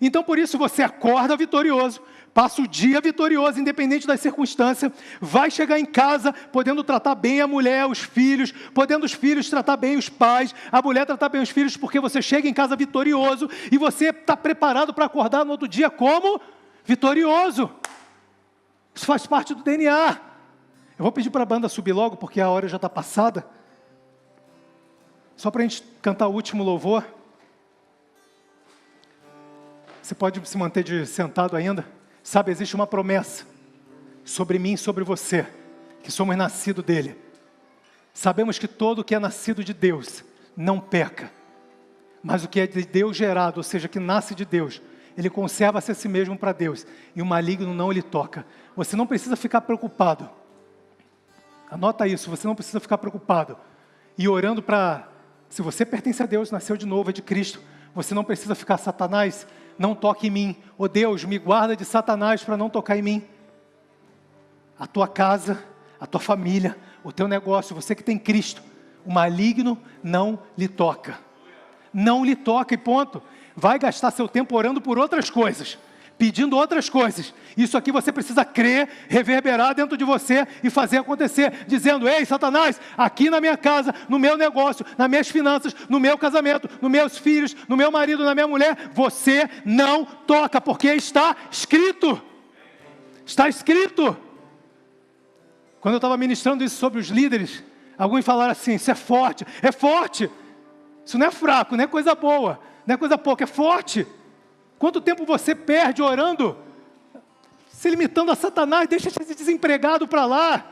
Então por isso você acorda vitorioso, passa o dia vitorioso, independente das circunstâncias, vai chegar em casa podendo tratar bem a mulher, os filhos, podendo os filhos tratar bem os pais, a mulher tratar bem os filhos, porque você chega em casa vitorioso e você está preparado para acordar no outro dia como? Vitorioso. Isso faz parte do DNA. Eu vou pedir para a banda subir logo, porque a hora já está passada. Só para a gente cantar o último louvor. Você pode se manter sentado ainda. Sabe, existe uma promessa sobre mim e sobre você, que somos nascidos dele. Sabemos que todo o que é nascido de Deus não peca. Mas o que é de Deus gerado, ou seja, que nasce de Deus, ele conserva-se a si mesmo para Deus, e o maligno não lhe toca. Você não precisa ficar preocupado. Anota isso, você não precisa ficar preocupado. E orando para, se você pertence a Deus, nasceu de novo, é de Cristo, você não precisa ficar, Satanás, não toque em mim. Oh Deus, me guarda de Satanás para não tocar em mim. A tua casa, a tua família, o teu negócio, você que tem Cristo, o maligno não lhe toca. Não lhe toca e ponto. Vai gastar seu tempo orando por outras coisas. pedindo outras coisas. Isso aqui você precisa crer, reverberar dentro de você e fazer acontecer, dizendo: ei, Satanás, aqui na minha casa, no meu negócio, nas minhas finanças, no meu casamento, nos meus filhos, no meu marido, na minha mulher, você não toca, porque está escrito. Está escrito. Quando eu estava ministrando isso sobre os líderes, alguns falaram assim: isso é forte, é forte. Isso não é fraco, não é coisa boa, não é coisa pouca, é forte. Quanto tempo você perde orando, se limitando a Satanás? Deixa esse desempregado para lá,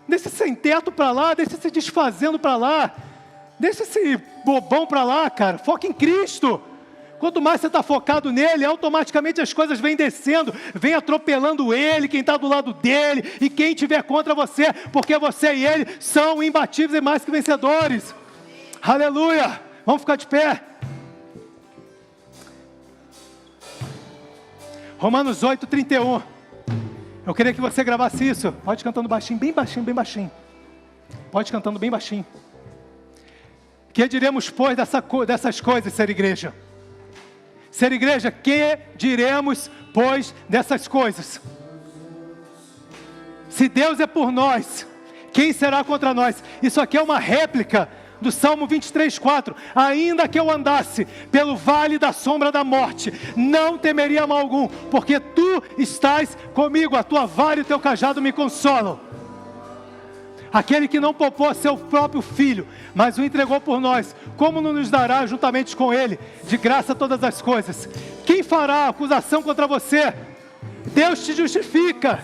deixa esse sem teto para lá, deixa esse desfazendo para lá, deixa esse bobão para lá, cara. Foca em Cristo. Quanto mais você está focado nele, automaticamente as coisas vêm descendo, vem atropelando ele, quem está do lado dele e quem estiver contra você, porque você e ele são imbatíveis e mais que vencedores. Aleluia! Vamos ficar de pé. Romanos 8:31. Eu queria que você gravasse isso. Pode cantando baixinho, bem baixinho, bem baixinho. Pode cantando bem baixinho. Que diremos, pois, dessas coisas, ser igreja? Ser igreja, que diremos, pois, dessas coisas? Se Deus é por nós, quem será contra nós? Isso aqui é uma réplica do Salmo 23:4. Ainda que eu andasse pelo vale da sombra da morte, não temeria mal algum, porque tu estás comigo, a tua vara e o teu cajado me consolam. Aquele que não poupou seu próprio filho, mas o entregou por nós, como não nos dará juntamente com ele de graça todas as coisas? Quem fará acusação contra você? Deus te justifica.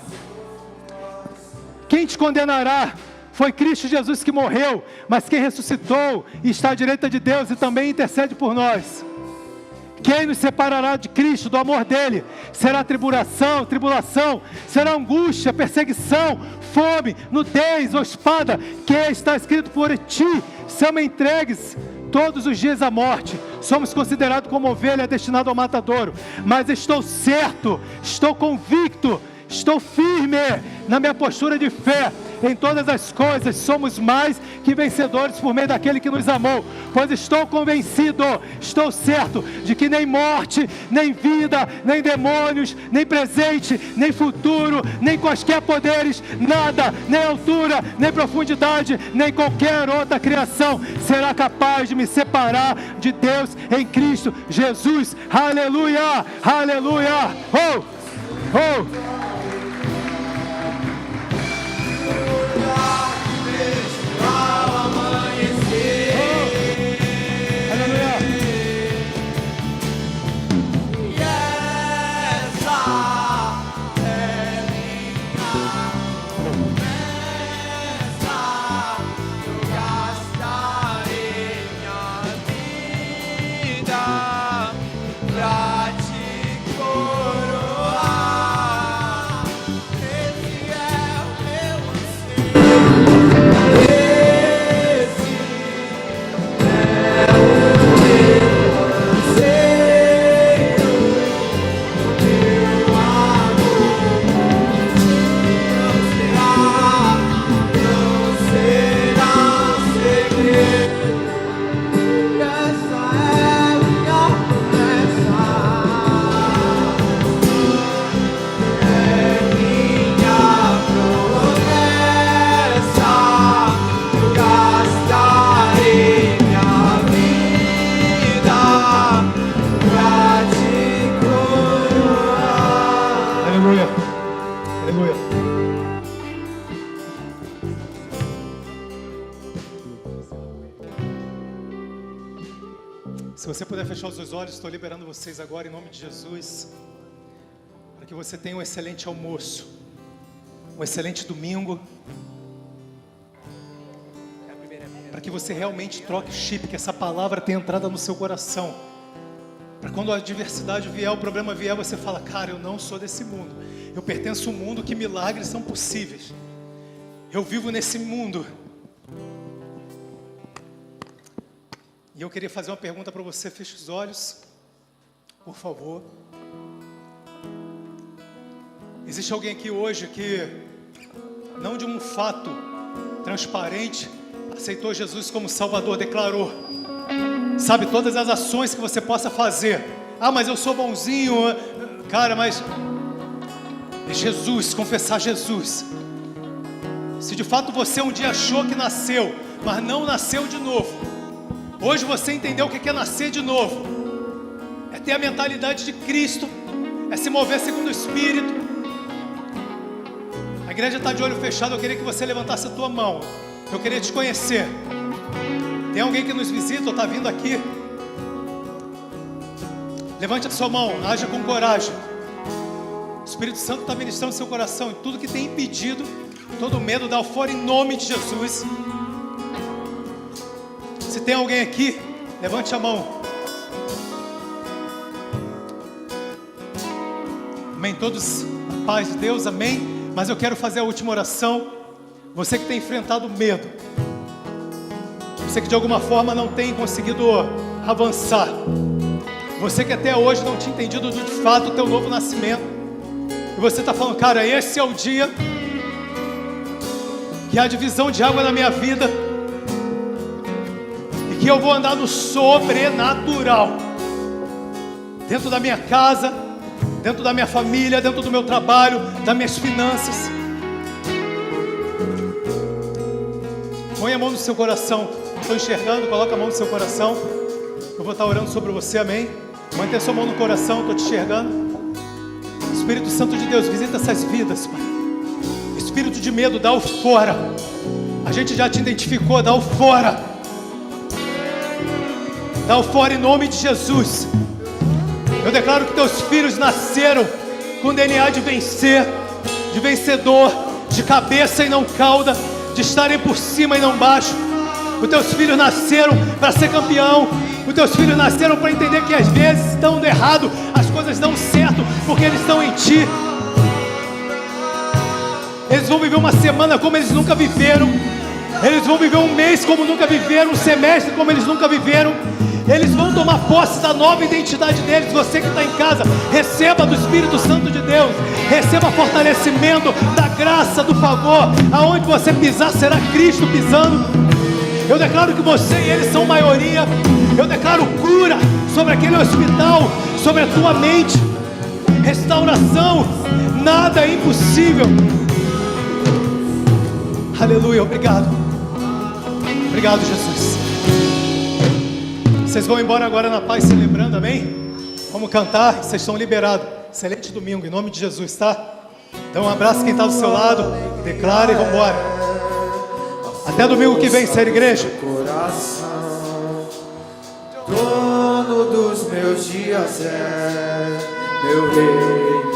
Quem te condenará? Foi Cristo Jesus que morreu, mas quem ressuscitou e está à direita de Deus e também intercede por nós. Quem nos separará de Cristo, do amor dele? Será tribulação, será angústia, perseguição, fome, nudez ou espada? Que está escrito: por ti somos entregues todos os dias à morte, somos considerados como ovelha destinada ao matadouro. Mas estou certo, estou convicto, estou firme na minha postura de fé. Em todas as coisas somos mais que vencedores por meio daquele que nos amou. Pois estou convencido, estou certo de que nem morte, nem vida, nem demônios, nem presente, nem futuro, nem quaisquer poderes, nada, nem altura, nem profundidade, nem qualquer outra criação será capaz de me separar de Deus em Cristo Jesus. Aleluia, aleluia. Oh, oh. Se você puder fechar os seus olhos, estou liberando vocês agora em nome de Jesus, para que você tenha um excelente almoço, um excelente domingo, para que você realmente troque o chip, que essa palavra tenha entrada no seu coração, para quando a adversidade vier, o problema vier, você fala: cara, eu não sou desse mundo, eu pertenço a um mundo que milagres são possíveis, eu vivo nesse mundo. E eu queria fazer uma pergunta para você. Feche os olhos, por favor. Existe alguém aqui hoje que, não de um fato transparente, aceitou Jesus como Salvador, declarou, sabe, todas as ações que você possa fazer. Ah, mas eu sou bonzinho. Cara, mas é Jesus, confessar Jesus. Se de fato você um dia achou que nasceu, mas não nasceu de novo, hoje você entendeu o que é nascer de novo. É ter a mentalidade de Cristo, é se mover segundo o Espírito. A igreja está de olho fechado, eu queria que você levantasse a tua mão. Eu queria te conhecer. Tem alguém que nos visita ou está vindo aqui? Levante a sua mão, haja com coragem. O Espírito Santo está ministrando seu coração, e tudo que tem impedido, todo medo, dá o fora em nome de Jesus. Se tem alguém aqui, levante a mão. Amém, todos a paz de Deus, amém. Mas eu quero fazer a última oração. Você que tem enfrentado medo, você que de alguma forma não tem conseguido avançar, você que até hoje não tinha entendido de fato o teu novo nascimento, e você está falando, cara, esse é o dia que há divisão de água na minha vida, e que eu vou andar no sobrenatural, dentro da minha casa, dentro da minha família, dentro do meu trabalho, das minhas finanças. Põe a mão no seu coração. Estou enxergando, coloca a mão no seu coração. Eu vou estar orando sobre você, amém? Mantém a sua mão no coração, estou te enxergando. Espírito Santo de Deus, visita essas vidas, Pai. Espírito de medo, dá o fora. A gente já te identificou, dá o fora. Dá o fora em nome de Jesus. Eu declaro que teus filhos nasceram com DNA de vencer, de vencedor, de cabeça e não cauda, de estarem por cima e não baixo. Os teus filhos nasceram para ser campeão. Os teus filhos nasceram para entender que às vezes estão errado, as coisas dão certo, porque eles estão em ti. Eles vão viver uma semana como eles nunca viveram. Eles vão viver um mês como nunca viveram, um semestre como eles nunca viveram. Eles vão tomar posse da nova identidade deles. Você que está em casa, receba do Espírito Santo de Deus. Receba fortalecimento da graça, do favor. Aonde você pisar, será Cristo pisando. Eu declaro que você e eles são maioria. Eu declaro cura sobre aquele hospital, sobre a tua mente. Restauração, nada é impossível. Aleluia, obrigado. Obrigado, Jesus. Vocês vão embora agora na paz, celebrando, amém? Vamos cantar, vocês estão liberados. Excelente domingo, em nome de Jesus, tá? Dá um abraço quem está do seu lado, declara e vamos embora. Até domingo que vem, ser igreja. Coração, dono dos meus dias é meu rei.